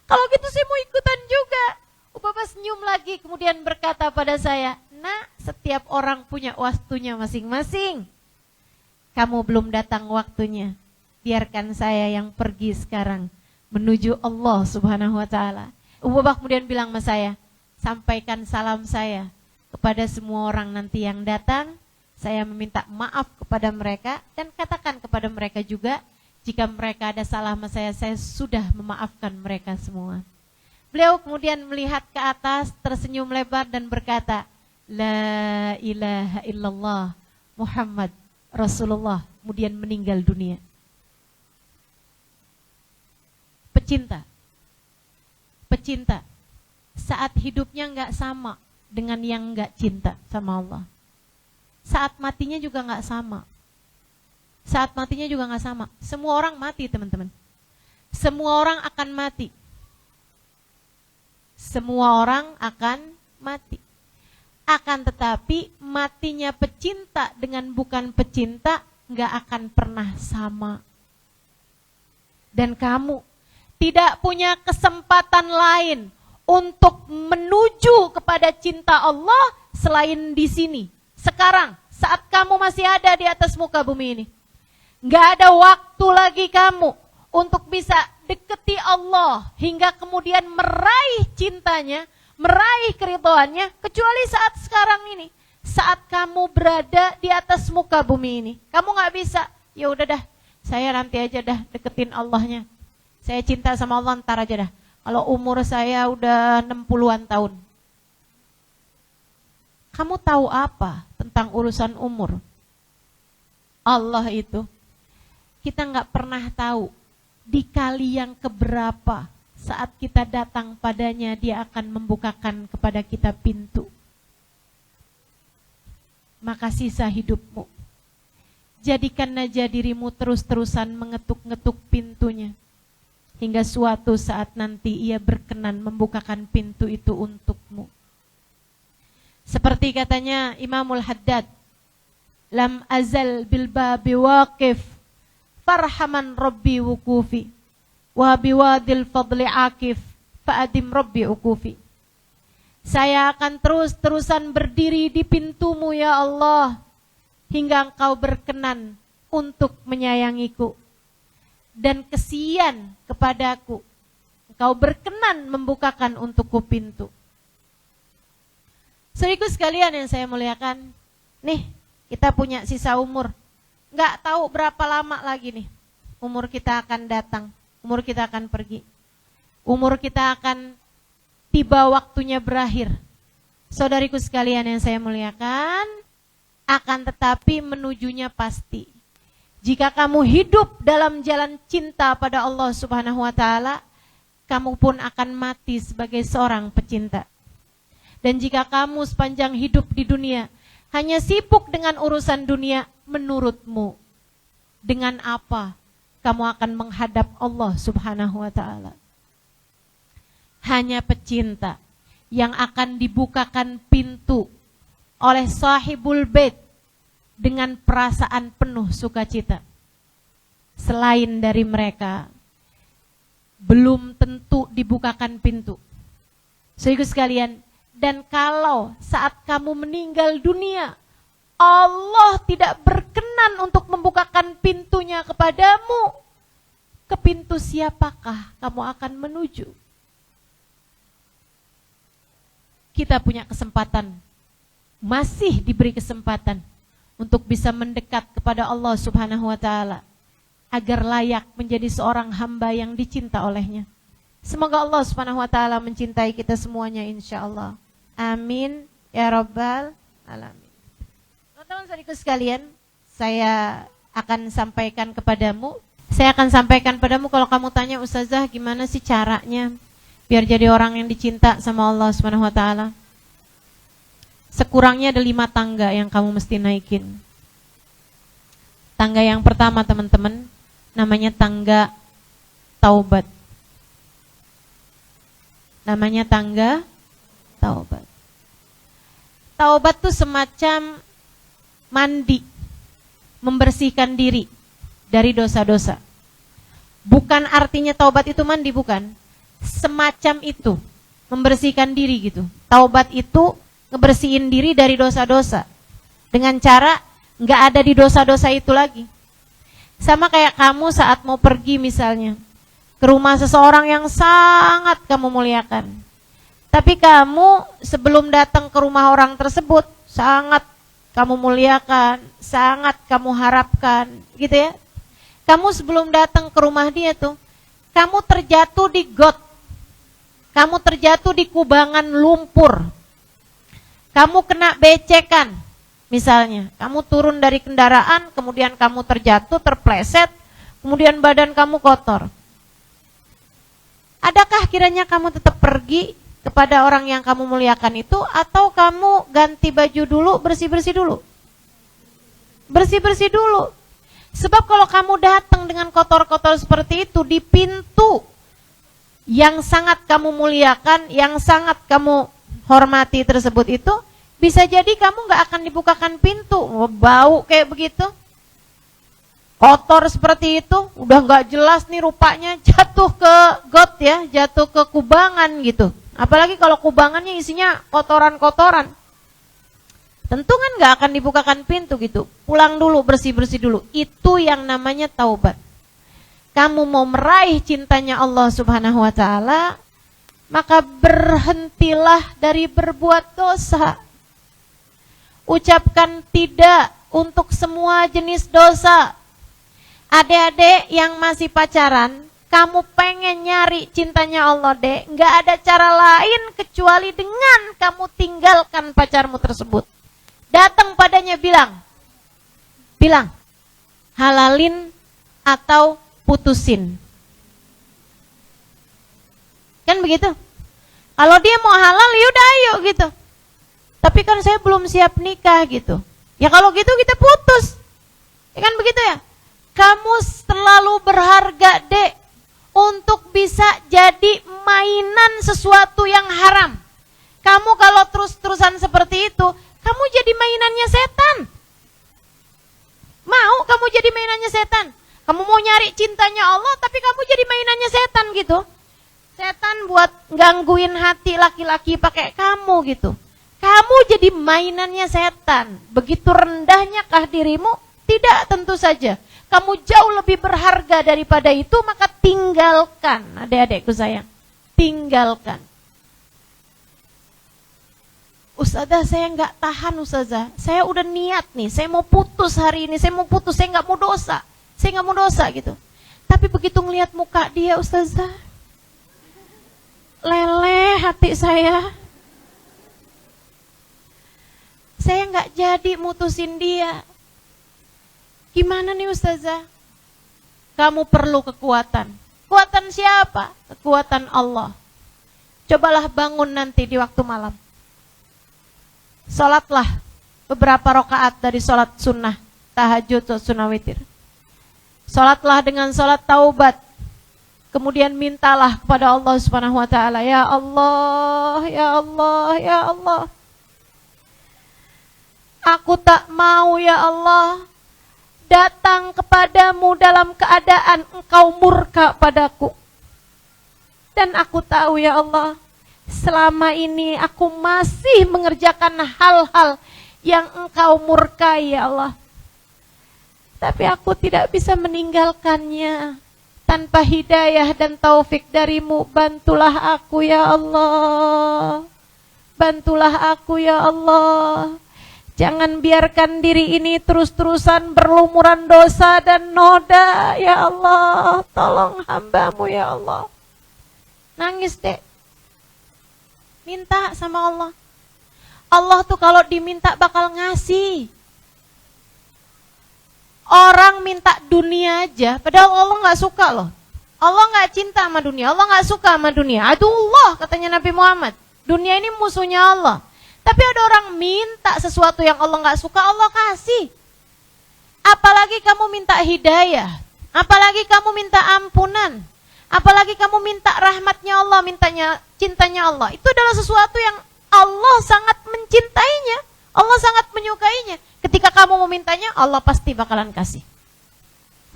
Kalau gitu saya mau ikutan juga. Hubabah senyum lagi kemudian berkata pada saya, nah setiap orang punya waktunya masing-masing. Kamu belum datang waktunya. Biarkan saya yang pergi sekarang menuju Allah Subhanahu wa taala. Hubabah kemudian bilang sama saya, sampaikan salam saya kepada semua orang nanti yang datang. Saya meminta maaf kepada mereka dan katakan kepada mereka juga, jika mereka ada salah sama saya sudah memaafkan mereka semua. Beliau kemudian melihat ke atas, tersenyum lebar dan berkata, La ilaha illallah Muhammad Rasulullah kemudian meninggal dunia. Pecinta saat hidupnya nggak sama dengan yang nggak cinta sama Allah. Saat matinya juga nggak sama. Semua orang mati, teman-teman. Semua orang akan mati. Akan tetapi matinya pecinta dengan bukan pecinta nggak akan pernah sama. Dan kamu tidak punya kesempatan lain untuk menuju kepada cinta Allah selain di sini. Sekarang, saat kamu masih ada di atas muka bumi ini. Nggak ada waktu lagi kamu untuk bisa deketi Allah hingga kemudian meraih cintanya, meraih keridhaannya, kecuali saat sekarang ini. Saat kamu berada di atas muka bumi ini. Kamu nggak bisa, ya udah dah, saya nanti aja dah deketin Allahnya. Saya cinta sama Allah ntar aja dah. Kalau umur saya udah 60-an tahun. Kamu tahu apa tentang urusan umur? Allah itu, kita nggak pernah tahu di kali yang keberapa saat kita datang padanya dia akan membukakan kepada kita pintu. Maka sisa hidupmu, jadikan aja dirimu terus-terusan mengetuk-ngetuk pintunya. Hingga suatu saat nanti ia berkenan membukakan pintu itu untukmu. Seperti katanya Imamul Haddad, lam azal bil babi waqif farhaman rabbi wukufi wa biwadil fadli akif fa'adim rabbi ukufi. Saya akan terus-terusan berdiri di pintumu ya Allah hingga engkau berkenan untuk menyayangiku. Dan kesian kepadaku, engkau berkenan membukakan untukku pintu. Saudaraku sekalian yang saya muliakan, nih kita punya sisa umur, nggak tahu berapa lama lagi nih umur kita akan datang, umur kita akan pergi, umur kita akan tiba waktunya berakhir. Saudariku sekalian yang saya muliakan, akan tetapi menujunya pasti. Jika kamu hidup dalam jalan cinta pada Allah Subhanahu wa Ta'ala, kamu pun akan mati sebagai seorang pecinta. Dan jika kamu sepanjang hidup di dunia hanya sibuk dengan urusan dunia, menurutmu dengan apa kamu akan menghadap Allah Subhanahu wa Ta'ala? Hanya pecinta yang akan dibukakan pintu oleh sahibul bait dengan perasaan penuh sukacita. Selain dari mereka, belum tentu dibukakan pintu. Saudaraku sekalian, dan kalau saat kamu meninggal dunia, Allah tidak berkenan untuk membukakan pintunya kepadamu, ke pintu siapakah kamu akan menuju? Kita punya kesempatan, masih diberi kesempatan untuk bisa mendekat kepada Allah Subhanahu wa Ta'ala agar layak menjadi seorang hamba yang dicinta olehnya. Semoga Allah Subhanahu wa Ta'ala mencintai kita semuanya insyaallah. Amin ya rabbal alamin. Teman-teman saudaraku sekalian, saya akan sampaikan kepadamu kalau kamu tanya, Ustazah gimana sih caranya biar jadi orang yang dicinta sama Allah Subhanahu wa Ta'ala? Sekurangnya ada 5 tangga yang kamu mesti naikin. Tangga yang pertama teman-teman, namanya tangga taubat. Namanya tangga taubat. Taubat itu semacam mandi, membersihkan diri dari dosa-dosa. Bukan artinya taubat itu mandi, bukan. Semacam itu, membersihkan diri gitu. Taubat itu ngebersihin diri dari dosa-dosa dengan cara nggak ada di dosa-dosa itu lagi. Sama kayak kamu saat mau pergi misalnya ke rumah seseorang yang sangat kamu muliakan, tapi kamu sebelum datang ke rumah orang tersebut sangat kamu muliakan, sangat kamu harapkan, gitu ya. Kamu sebelum datang ke rumah dia tuh, kamu terjatuh di got, kamu terjatuh di kubangan lumpur, kamu kena becekan, Misalnya, kamu turun dari kendaraan, kemudian kamu terjatuh, terpleset, kemudian badan kamu kotor. Adakah kiranya kamu tetap pergi kepada orang yang kamu muliakan itu, atau kamu ganti baju dulu, bersih-bersih dulu? Bersih-bersih dulu. Sebab kalau kamu datang dengan kotor-kotor seperti itu di pintu yang sangat kamu muliakan, yang sangat kamu hormati tersebut itu, bisa jadi kamu gak akan dibukakan pintu. Bau kayak begitu, kotor seperti itu, udah gak jelas nih rupanya, jatuh ke got ya, jatuh ke kubangan gitu. Apalagi kalau kubangannya isinya kotoran-kotoran, tentu kan gak akan dibukakan pintu gitu. Pulang dulu, bersih-bersih dulu. Itu yang namanya taubat. Kamu mau meraih cintanya Allah Subhanahu wa ta'ala, maka berhentilah dari berbuat dosa. Ucapkan tidak untuk semua jenis dosa. Adik-adik yang masih pacaran, kamu pengen nyari cintanya Allah, dek, gak ada cara lain kecuali dengan kamu tinggalkan pacarmu tersebut. Datang padanya, bilang, halalin atau putusin. Kan begitu? Kalau dia mau halal, yaudah ayo gitu. Tapi kan saya belum siap nikah gitu. Ya kalau gitu kita putus. Ya kan begitu ya? Kamu terlalu berharga, dek, untuk bisa jadi mainan sesuatu yang haram. Kamu kalau terus-terusan seperti itu, kamu jadi mainannya setan. Mau kamu jadi mainannya setan? Kamu mau nyari cintanya Allah, tapi kamu jadi mainannya setan gitu. Setan buat gangguin hati laki-laki pakai kamu gitu. Kamu jadi mainannya setan. Begitu rendahnyakah dirimu? Tidak, tentu saja. Kamu jauh lebih berharga daripada itu, maka tinggalkan. Adik-adikku sayang, tinggalkan. Ustazah, saya nggak tahan Ustazah. Saya udah niat nih, saya mau putus hari ini, saya nggak mau dosa. Saya nggak mau dosa gitu. Tapi begitu ngelihat muka dia Ustazah, leleh hati saya. Saya nggak jadi mutusin dia. Gimana nih Ustazah? Kamu perlu kekuatan. Kekuatan siapa? Kekuatan Allah. Cobalah bangun nanti di waktu malam. Salatlah beberapa rakaat dari salat sunnah, tahajud atau sunnah witir. Salatlah dengan salat taubat. Kemudian mintalah kepada Allah Subhanahu wa ta'ala, ya Allah, ya Allah, ya Allah. Aku tak mau ya Allah datang kepadamu dalam keadaan engkau murka padaku. Dan aku tahu ya Allah, selama ini aku masih mengerjakan hal-hal yang engkau murkai ya Allah. Tapi aku tidak bisa meninggalkannya. Tanpa hidayah dan taufik darimu, bantulah aku ya Allah. Bantulah aku ya Allah. Jangan biarkan diri ini terus-terusan berlumuran dosa dan noda ya Allah. Tolong hambamu ya Allah. Nangis dek. Minta sama Allah. Allah tuh kalau diminta bakal ngasih. Orang minta dunia aja, padahal Allah gak suka loh. Allah gak cinta sama dunia, Allah gak suka sama dunia. Aduh, katanya Nabi Muhammad, dunia ini musuhnya Allah. Tapi ada orang minta sesuatu yang Allah gak suka, Allah kasih. Apalagi kamu minta hidayah, apalagi kamu minta ampunan, apalagi kamu minta rahmatnya Allah, mintanya cintanya Allah. Itu adalah sesuatu yang Allah sangat mencintainya, Allah sangat menyukainya. Ketika kamu memintanya, Allah pasti bakalan kasih.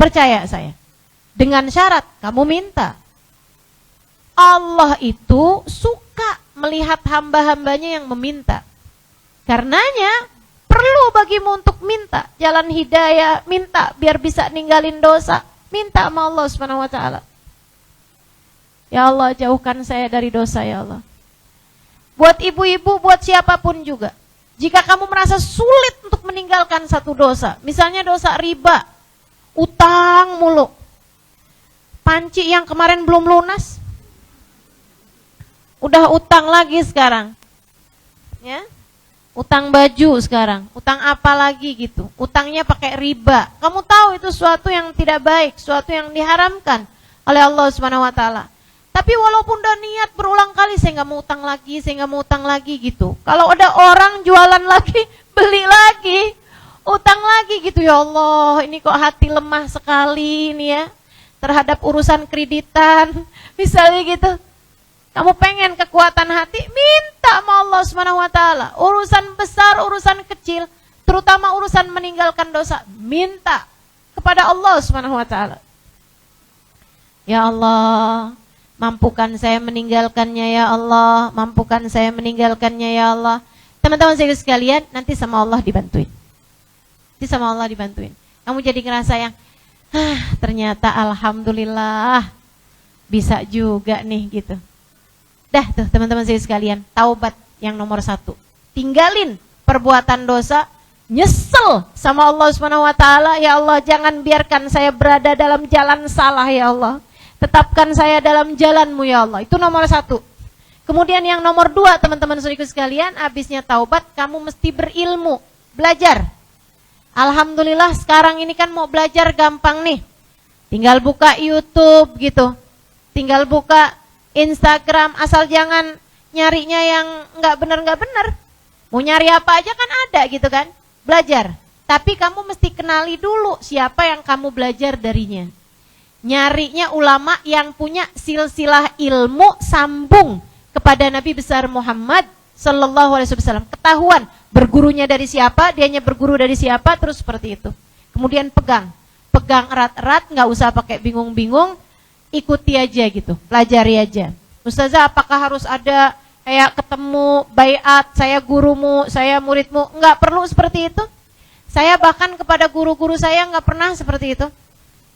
Percaya saya. Dengan syarat kamu minta. Allah itu suka melihat hamba-hambanya yang meminta. Karenanya perlu bagimu untuk minta jalan hidayah, minta biar bisa ninggalin dosa, minta sama Allah Subhanahu wa ta'ala. Ya Allah, jauhkan saya dari dosa ya Allah. Buat ibu-ibu, buat siapapun juga, jika kamu merasa sulit untuk meninggalkan satu dosa, misalnya dosa riba, utang mulu, panci yang kemarin belum lunas, udah utang lagi sekarang, ya, utang baju sekarang, utang apa lagi gitu, utangnya pakai riba. Kamu tahu itu suatu yang tidak baik, suatu yang diharamkan oleh Allah Subhanahu wa taala. Tapi walaupun udah niat berulang kali, saya nggak mau utang lagi, saya nggak mau utang lagi gitu. Kalau ada orang jualan lagi, beli lagi, utang lagi gitu, ya Allah, ini kok hati lemah sekali ini ya terhadap urusan kreditan, misalnya gitu. Kamu pengen kekuatan hati, minta sama Allah Subhanahu wa taala. Urusan besar, urusan kecil, terutama urusan meninggalkan dosa, minta kepada Allah Subhanahu wa taala. Ya Allah, mampukan saya meninggalkannya ya Allah, mampukan saya meninggalkannya ya Allah. Teman-teman saya sekalian, nanti sama Allah dibantuin. Nanti sama Allah dibantuin. Kamu jadi ngerasa yang ternyata alhamdulillah bisa juga nih gitu. Dah tuh teman-teman saya sekalian, taubat yang nomor 1. Tinggalin perbuatan dosa, nyesel sama Allah Subhanahu wa taala. Ya Allah, jangan biarkan saya berada dalam jalan salah ya Allah. Tetapkan saya dalam jalan-Mu ya Allah. Itu nomor 1. Kemudian yang nomor 2, teman-teman saudaraku sekalian, habisnya taubat kamu mesti berilmu, belajar. Alhamdulillah sekarang ini kan mau belajar gampang nih. Tinggal buka YouTube gitu. Tinggal buka Instagram, asal jangan nyarinya yang nggak benar. Mau nyari apa aja kan ada gitu kan. Belajar. Tapi kamu mesti kenali dulu siapa yang kamu belajar darinya. Nyarinya ulama yang punya silsilah ilmu sambung kepada Nabi besar Muhammad Sallallahu Alaihi Wasallam. Ketahuan bergurunya dari siapa, dianya berguru dari siapa, terus seperti itu. Kemudian pegang erat-erat, nggak usah pakai bingung-bingung, ikuti aja gitu, pelajari aja. Ustazah, apakah harus ada kayak ketemu baiat, saya gurumu, saya muridmu? Nggak perlu seperti itu. Saya bahkan kepada guru-guru saya nggak pernah seperti itu.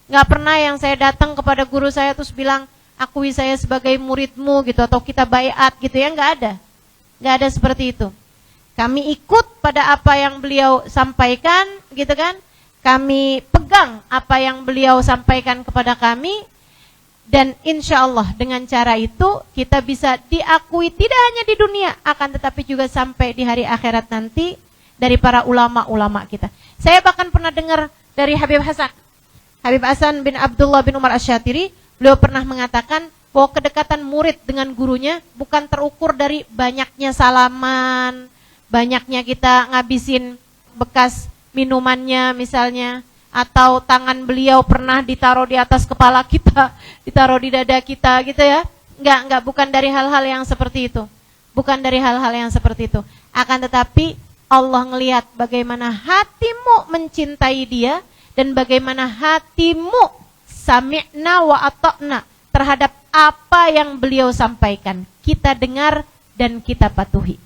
Nggak pernah yang saya datang kepada guru saya terus bilang, akui saya sebagai muridmu gitu, atau kita baiat gitu ya, nggak ada. Nggak ada seperti itu. Kami ikut pada apa yang beliau sampaikan gitu kan. Kami pegang apa yang beliau sampaikan kepada kami. Dan insya Allah dengan cara itu kita bisa diakui tidak hanya di dunia, akan tetapi juga sampai di hari akhirat nanti dari para ulama-ulama kita. Saya bahkan pernah dengar dari Habib Hasan bin Abdullah bin Umar Asy-Syatiri, beliau pernah mengatakan bahwa kedekatan murid dengan gurunya bukan terukur dari banyaknya salaman, banyaknya kita ngabisin bekas minumannya misalnya, atau tangan beliau pernah ditaruh di atas kepala kita, ditaruh di dada kita gitu ya. Enggak, bukan dari hal-hal yang seperti itu. Bukan dari hal-hal yang seperti itu. Akan tetapi Allah ngelihat bagaimana hatimu mencintai dia dan bagaimana hatimu sami'na wa ata'na terhadap apa yang beliau sampaikan. Kita dengar dan kita patuhi.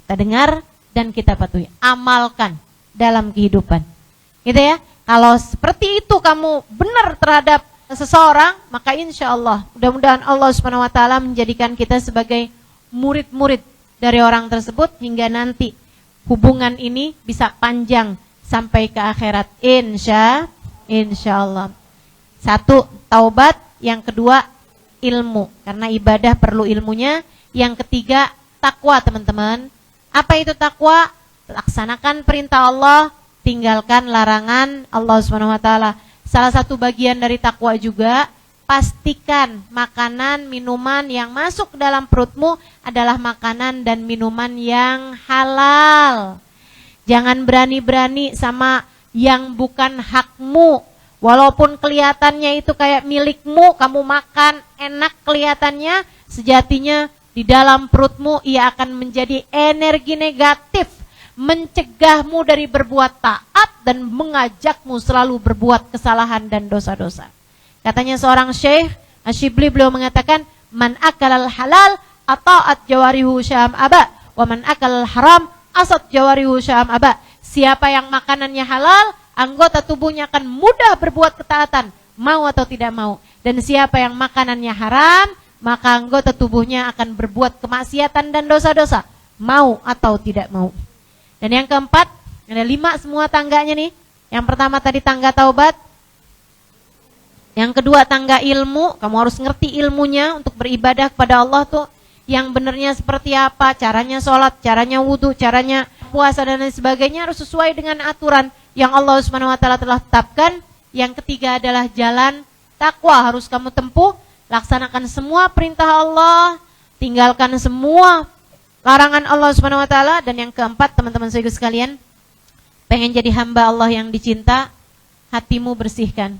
Kita dengar dan kita patuhi. Amalkan dalam kehidupan, gitu ya. Kalau seperti itu kamu benar terhadap seseorang, maka insya Allah, mudah-mudahan Allah Subhanahu Wa Taala menjadikan kita sebagai murid-murid dari orang tersebut hingga nanti hubungan ini bisa panjang sampai ke akhirat. Insya Allah. 1, taubat. Yang kedua, ilmu, karena ibadah perlu ilmunya. Yang ketiga, takwa, teman-teman. Apa itu takwa? Laksanakan perintah Allah, tinggalkan larangan Allah Subhanahu wa taala. Salah satu bagian dari takwa juga, pastikan makanan, minuman yang masuk ke dalam perutmu adalah makanan dan minuman yang halal. Jangan berani-berani sama yang bukan hakmu. Walaupun kelihatannya itu kayak milikmu, kamu makan enak kelihatannya, sejatinya di dalam perutmu ia akan menjadi energi negatif, mencegahmu dari berbuat taat dan mengajakmu selalu berbuat kesalahan dan dosa-dosa. Katanya seorang syekh Asyibli, beliau mengatakan, man akalal halal ata'at jawarihu syam aba, wa man akalal haram asat jawarihu syam aba. Siapa yang makanannya halal, anggota tubuhnya akan mudah berbuat ketaatan, mau atau tidak mau. Dan siapa yang makanannya haram, maka anggota tubuhnya akan berbuat kemaksiatan dan dosa-dosa, mau atau tidak mau. Dan yang keempat, ada 5 semua tangganya nih. Yang pertama tadi tangga taubat. Yang kedua tangga ilmu, kamu harus ngerti ilmunya untuk beribadah kepada Allah tuh. yang benernya seperti apa, caranya sholat, caranya wudhu, caranya puasa dan lain sebagainya harus sesuai dengan aturan yang Allah Subhanahu wa taala telah tetapkan. Yang ketiga adalah jalan takwa, harus kamu tempuh, laksanakan semua perintah Allah, tinggalkan semua larangan Allah Subhanahu wa taala. Dan yang keempat, teman-teman saudara sekalian, pengen jadi hamba Allah yang dicinta, hatimu bersihkan.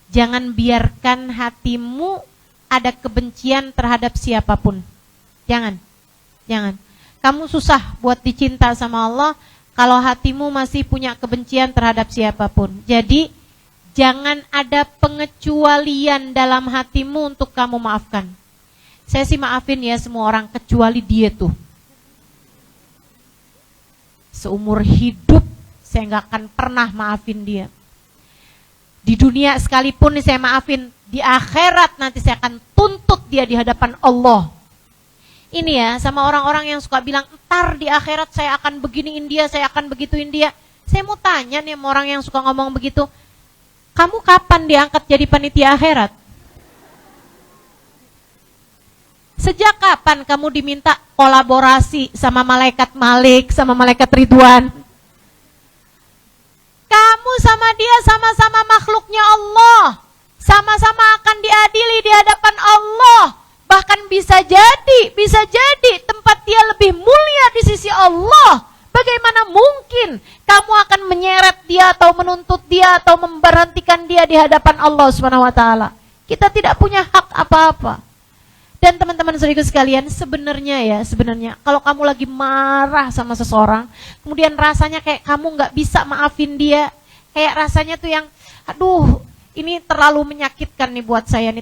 Jangan biarkan hatimu ada kebencian terhadap siapapun. Jangan. Kamu susah buat dicinta sama Allah kalau hatimu masih punya kebencian terhadap siapapun. Jadi, jangan ada pengecualian dalam hatimu untuk kamu maafkan. Saya sih maafin ya semua orang kecuali dia tuh. Seumur hidup saya gak akan pernah maafin dia. Di dunia sekalipun saya maafin, di akhirat nanti saya akan tuntut dia di hadapan Allah. Ini ya, sama orang-orang yang suka bilang, ntar di akhirat saya akan beginiin dia, saya akan begituin dia. Saya mau tanya nih sama orang yang suka ngomong begitu, kamu kapan diangkat jadi panitia akhirat? Sejak kapan kamu diminta kolaborasi sama malaikat Malik, sama malaikat Ridwan? Kamu sama dia sama-sama makhluknya Allah, sama-sama akan diadili di hadapan Allah. Bahkan bisa jadi tempat dia lebih mulia di sisi Allah. Bagaimana mungkin kamu akan menyeret dia atau menuntut dia atau memberhentikan dia di hadapan Allah Subhanahu wa taala? Kita tidak punya hak apa-apa. Dan teman-teman saudaraku sekalian, sebenarnya kalau kamu lagi marah sama seseorang, kemudian rasanya kayak kamu nggak bisa maafin dia, kayak rasanya tuh yang, aduh, ini terlalu menyakitkan nih buat saya,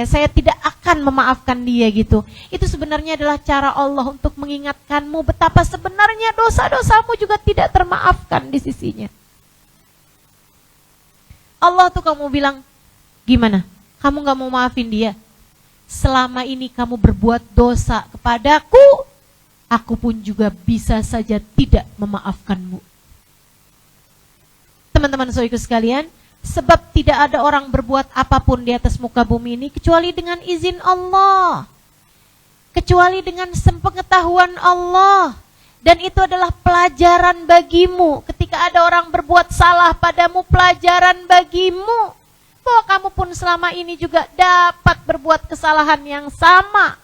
saya tidak akan memaafkan dia gitu. Itu sebenarnya adalah cara Allah untuk mengingatkanmu betapa sebenarnya dosa-dosamu juga tidak termaafkan di sisinya. Allah tuh kamu bilang, gimana? Kamu gak mau maafin dia? Selama ini kamu berbuat dosa kepadaku, aku pun juga bisa saja tidak memaafkanmu. Teman-teman saudaraku sekalian, sebab tidak ada orang berbuat apapun di atas muka bumi ini kecuali dengan izin Allah, kecuali dengan sepengetahuan Allah. Dan itu adalah pelajaran bagimu. Ketika ada orang berbuat salah padamu, pelajaran bagimu bahwa kamu pun selama ini juga dapat berbuat kesalahan yang sama.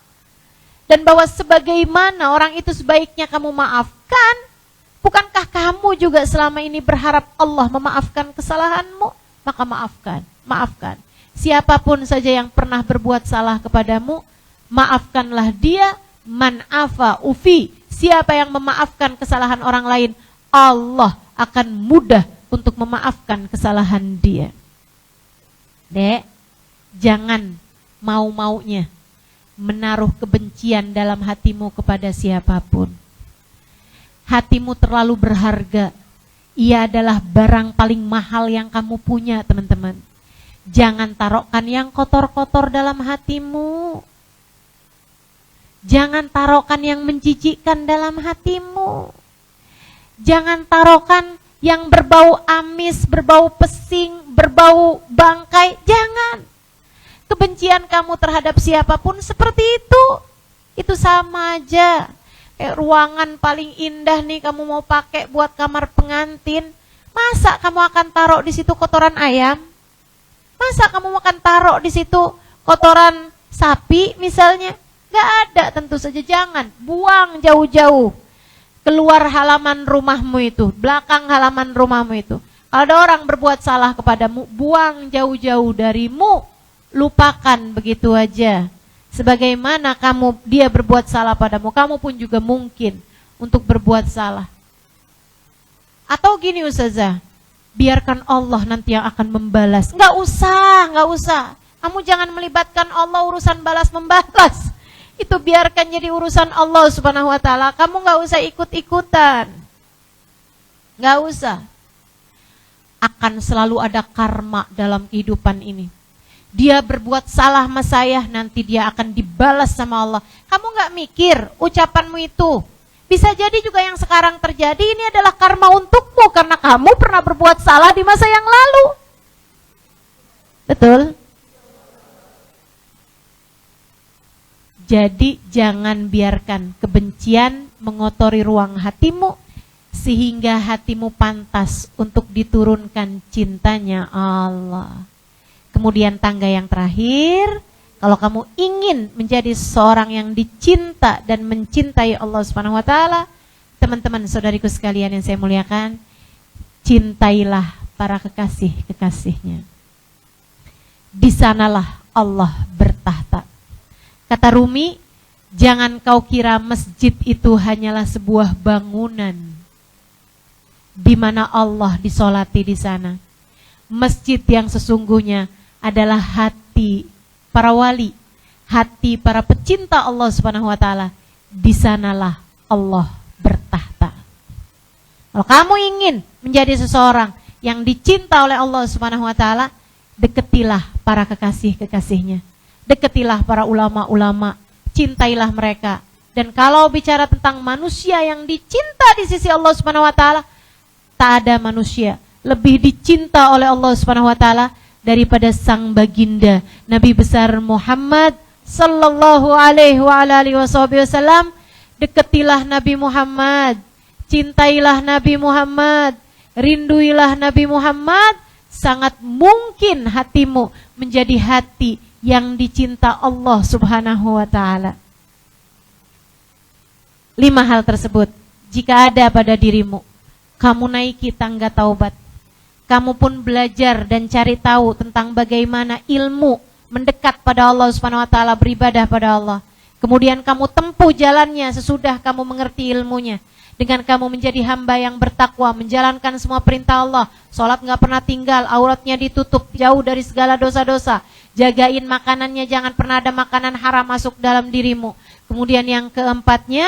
Dan bahwa sebagaimana orang itu sebaiknya kamu maafkan, bukankah kamu juga selama ini berharap Allah memaafkan kesalahanmu? Maka maafkan. Siapapun saja yang pernah berbuat salah kepadamu, maafkanlah dia. Man afa ufi, siapa yang memaafkan kesalahan orang lain, Allah akan mudah untuk memaafkan kesalahan dia. Dek, jangan mau-maunya menaruh kebencian dalam hatimu kepada siapapun. Hatimu terlalu berharga. Ia adalah barang paling mahal yang kamu punya, teman-teman. Jangan taruhkan yang kotor-kotor dalam hatimu. Jangan taruhkan yang menjijikkan dalam hatimu. Jangan taruhkan yang berbau amis, berbau pesing, berbau bangkai. Jangan. Kebencian kamu terhadap siapapun seperti itu. Itu sama aja. Ruangan paling indah nih kamu mau pakai buat kamar pengantin, masa kamu akan taruh di situ kotoran ayam? Masa kamu akan taruh di situ kotoran sapi misalnya? Gak ada, tentu saja jangan. Buang jauh-jauh keluar halaman rumahmu itu, belakang halaman rumahmu itu. Kalau ada orang berbuat salah kepadamu, buang jauh-jauh darimu, lupakan begitu aja. Sebagaimana dia berbuat salah padamu, kamu pun juga mungkin untuk berbuat salah. Atau gini Ustazah, biarkan Allah nanti yang akan membalas. Enggak usah. Kamu jangan melibatkan Allah urusan balas-membalas. Itu biarkan jadi urusan Allah Subhanahu wa taala. Kamu enggak usah ikut-ikutan. Enggak usah. Akan selalu ada karma dalam kehidupan ini. Dia berbuat salah sama saya, nanti dia akan dibalas sama Allah. Kamu gak mikir ucapanmu itu bisa jadi juga yang sekarang terjadi ini adalah karma untukmu karena kamu pernah berbuat salah di masa yang lalu. Betul? Jadi jangan biarkan kebencian mengotori ruang hatimu, sehingga hatimu pantas untuk diturunkan cintanya Allah. Kemudian tangga yang terakhir, kalau kamu ingin menjadi seorang yang dicinta dan mencintai Allah Subhanahu wa taala, teman-teman saudariku sekalian yang saya muliakan, cintailah para kekasih-kekasihnya. Di sanalah Allah bertahta. Kata Rumi, jangan kau kira masjid itu hanyalah sebuah bangunan di mana Allah disolati di sana. Masjid yang sesungguhnya adalah hati para wali, hati para pecinta Allah Subhanahu wa taala. Di sanalah Allah bertahta. Kalau kamu ingin menjadi seseorang yang dicinta oleh Allah Subhanahu wa taala, deketilah para kekasih-kekasihnya. Deketilah para ulama-ulama, cintailah mereka. Dan kalau bicara tentang manusia yang dicinta di sisi Allah Subhanahu wa taala, tak ada manusia lebih dicinta oleh Allah Subhanahu wa taala daripada sang baginda Nabi besar Muhammad sallallahu alaihi wasallam. Deketilah Nabi Muhammad, cintailah Nabi Muhammad, rinduilah Nabi Muhammad. Sangat mungkin hatimu menjadi hati yang dicinta Allah Subhanahu wa taala. 5 hal tersebut jika ada pada dirimu, kamu naiki tangga taubat. Kamu pun belajar dan cari tahu tentang bagaimana ilmu mendekat pada Allah Subhanahu wa taala, beribadah pada Allah. Kemudian kamu tempuh jalannya sesudah kamu mengerti ilmunya. Dengan kamu menjadi hamba yang bertakwa, menjalankan semua perintah Allah, sholat gak pernah tinggal, auratnya ditutup, jauh dari segala dosa-dosa. Jagain makanannya, jangan pernah ada makanan haram masuk dalam dirimu. Kemudian yang keempatnya,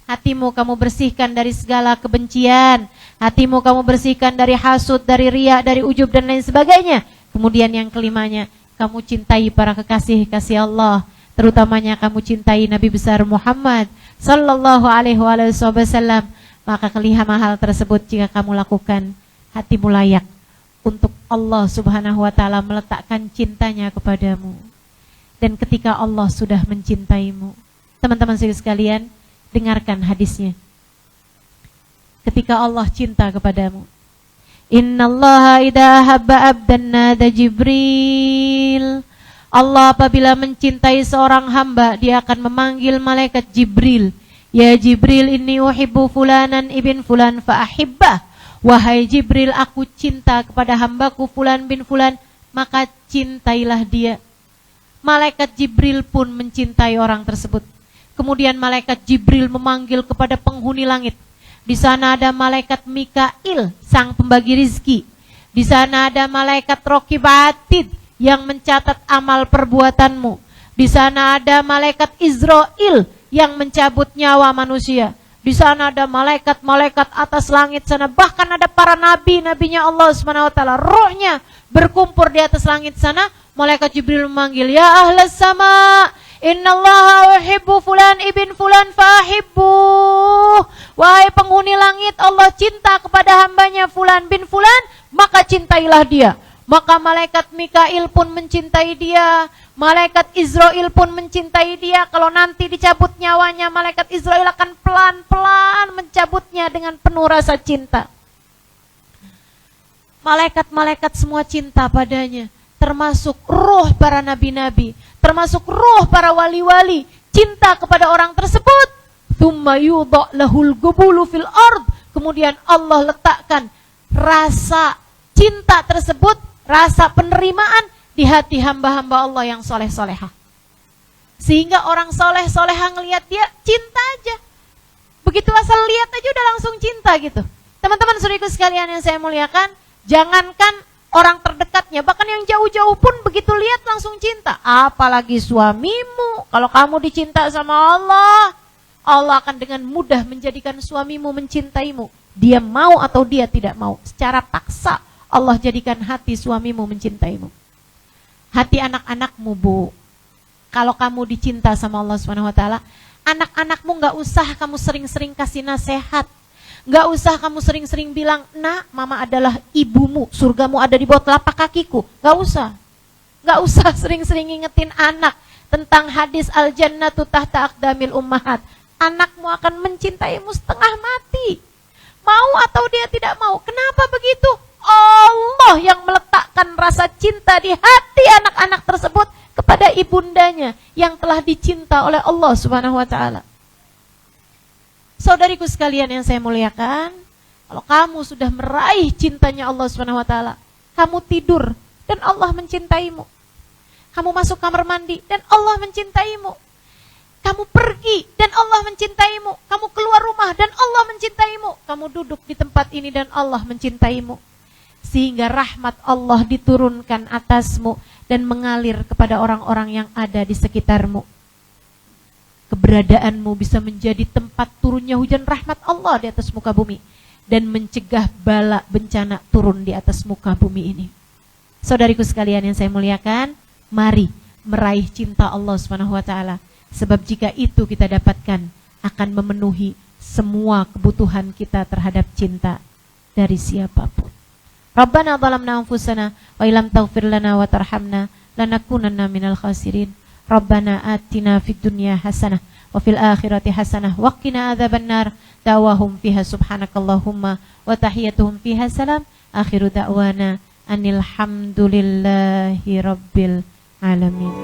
hatimu kamu bersihkan dari segala kebencian. Hatimu kamu bersihkan dari hasud, dari riya, dari ujub dan lain sebagainya. Kemudian yang kelimanya, kamu cintai para kekasih-kekasih Allah. Terutamanya kamu cintai Nabi besar Muhammad sallallahu alaihi wasallam. Maka kelima hal tersebut jika kamu lakukan, hatimu layak untuk Allah Subhanahu wa taala meletakkan cintanya kepadamu. Dan ketika Allah sudah mencintaimu, teman-teman sekalian, dengarkan hadisnya. Ketika Allah cinta kepadamu, innallaha idza habba abdan nada Jibril. Allah apabila mencintai seorang hamba, dia akan memanggil malaikat Jibril. Ya Jibril, inni uhibbu fulanan ibn fulan fa ahibbah. Wahai Jibril, aku cinta kepada hambaku fulan bin fulan, maka cintailah dia. Malaikat Jibril pun mencintai orang tersebut. Kemudian malaikat Jibril memanggil kepada penghuni langit. Di sana ada malaikat Mikail, sang pembagi rizki. Di sana ada malaikat Raqib Atid yang mencatat amal perbuatanmu. Di sana ada malaikat Israil yang mencabut nyawa manusia. Di sana ada malaikat-malaikat atas langit sana. Bahkan ada para nabi-nabinya Allah Subhanahu wa taala. Rohnya berkumpul di atas langit sana. Malaikat Jibril memanggil, ya ahlas sama, innallaha uhibbu fulan ibn fulan fahibbuh. Wahai penghuni langit, Allah cinta kepada hambanya fulan bin fulan, maka cintailah dia. Maka malaikat Mikail pun mencintai dia, malaikat Israil pun mencintai dia. Kalau nanti dicabut nyawanya, malaikat Israil akan pelan-pelan mencabutnya dengan penuh rasa cinta. Malaikat-malaikat semua cinta padanya, termasuk roh para nabi-nabi, termasuk roh para wali-wali, cinta kepada orang tersebut. Tsumma yudha' lahul qubulu fil ard. Kemudian Allah letakkan rasa cinta tersebut, rasa penerimaan di hati hamba-hamba Allah yang soleh-solehah. Sehingga orang soleh-solehah ngelihat dia, cinta aja. Begitu asal lihat aja udah langsung cinta gitu. Teman-teman saudaraku sekalian yang saya muliakan, jangankan orang terdekatnya, bahkan yang jauh-jauh pun begitu lihat langsung cinta. Apalagi suamimu, kalau kamu dicinta sama Allah, Allah akan dengan mudah menjadikan suamimu mencintaimu. Dia mau atau dia tidak mau, secara paksa Allah jadikan hati suamimu mencintaimu. Hati anak-anakmu, Bu, kalau kamu dicinta sama Allah Subhanahu wa taala, anak-anakmu gak usah kamu sering-sering kasih nasihat. Gak usah kamu sering-sering bilang, nak, mama adalah ibumu, surgamu ada di bawah telapak kakiku. Gak usah. Gak usah sering-sering ngingetin anak tentang hadis al-jannatu tahta aqdamil ummahat. Anakmu akan mencintaimu setengah mati. Mau atau dia tidak mau. Kenapa begitu? Allah yang meletakkan rasa cinta di hati anak-anak tersebut kepada ibundanya yang telah dicinta oleh Allah Subhanahu wa taala. Saudariku sekalian yang saya muliakan, kalau kamu sudah meraih cintanya Allah Subhanahu wa taala, kamu tidur dan Allah mencintaimu. Kamu masuk kamar mandi dan Allah mencintaimu. Kamu pergi dan Allah mencintaimu. Kamu keluar rumah dan Allah mencintaimu. Kamu duduk di tempat ini dan Allah mencintaimu. Sehingga rahmat Allah diturunkan atasmu dan mengalir kepada orang-orang yang ada di sekitarmu. Keberadaanmu bisa menjadi tempat turunnya hujan rahmat Allah di atas muka bumi dan mencegah bala bencana turun di atas muka bumi ini. Saudariku sekalian yang saya muliakan, mari meraih cinta Allah Subhanahu wa taala. Sebab jika itu kita dapatkan akan memenuhi semua kebutuhan kita terhadap cinta dari siapapun. Rabbana zalamna anfusana wa illam taghfir lana wa tarhamna lanakunanna minal khasirin. Rabbana atina fid dunya hasanah wa fil akhirati hasanah wa qina adzabannar. Da'wahum fiha subhanakallahumma wa tahiyyatuhum fiha salam. Akhiru da'wana anil hamdulillahi rabbil alamin.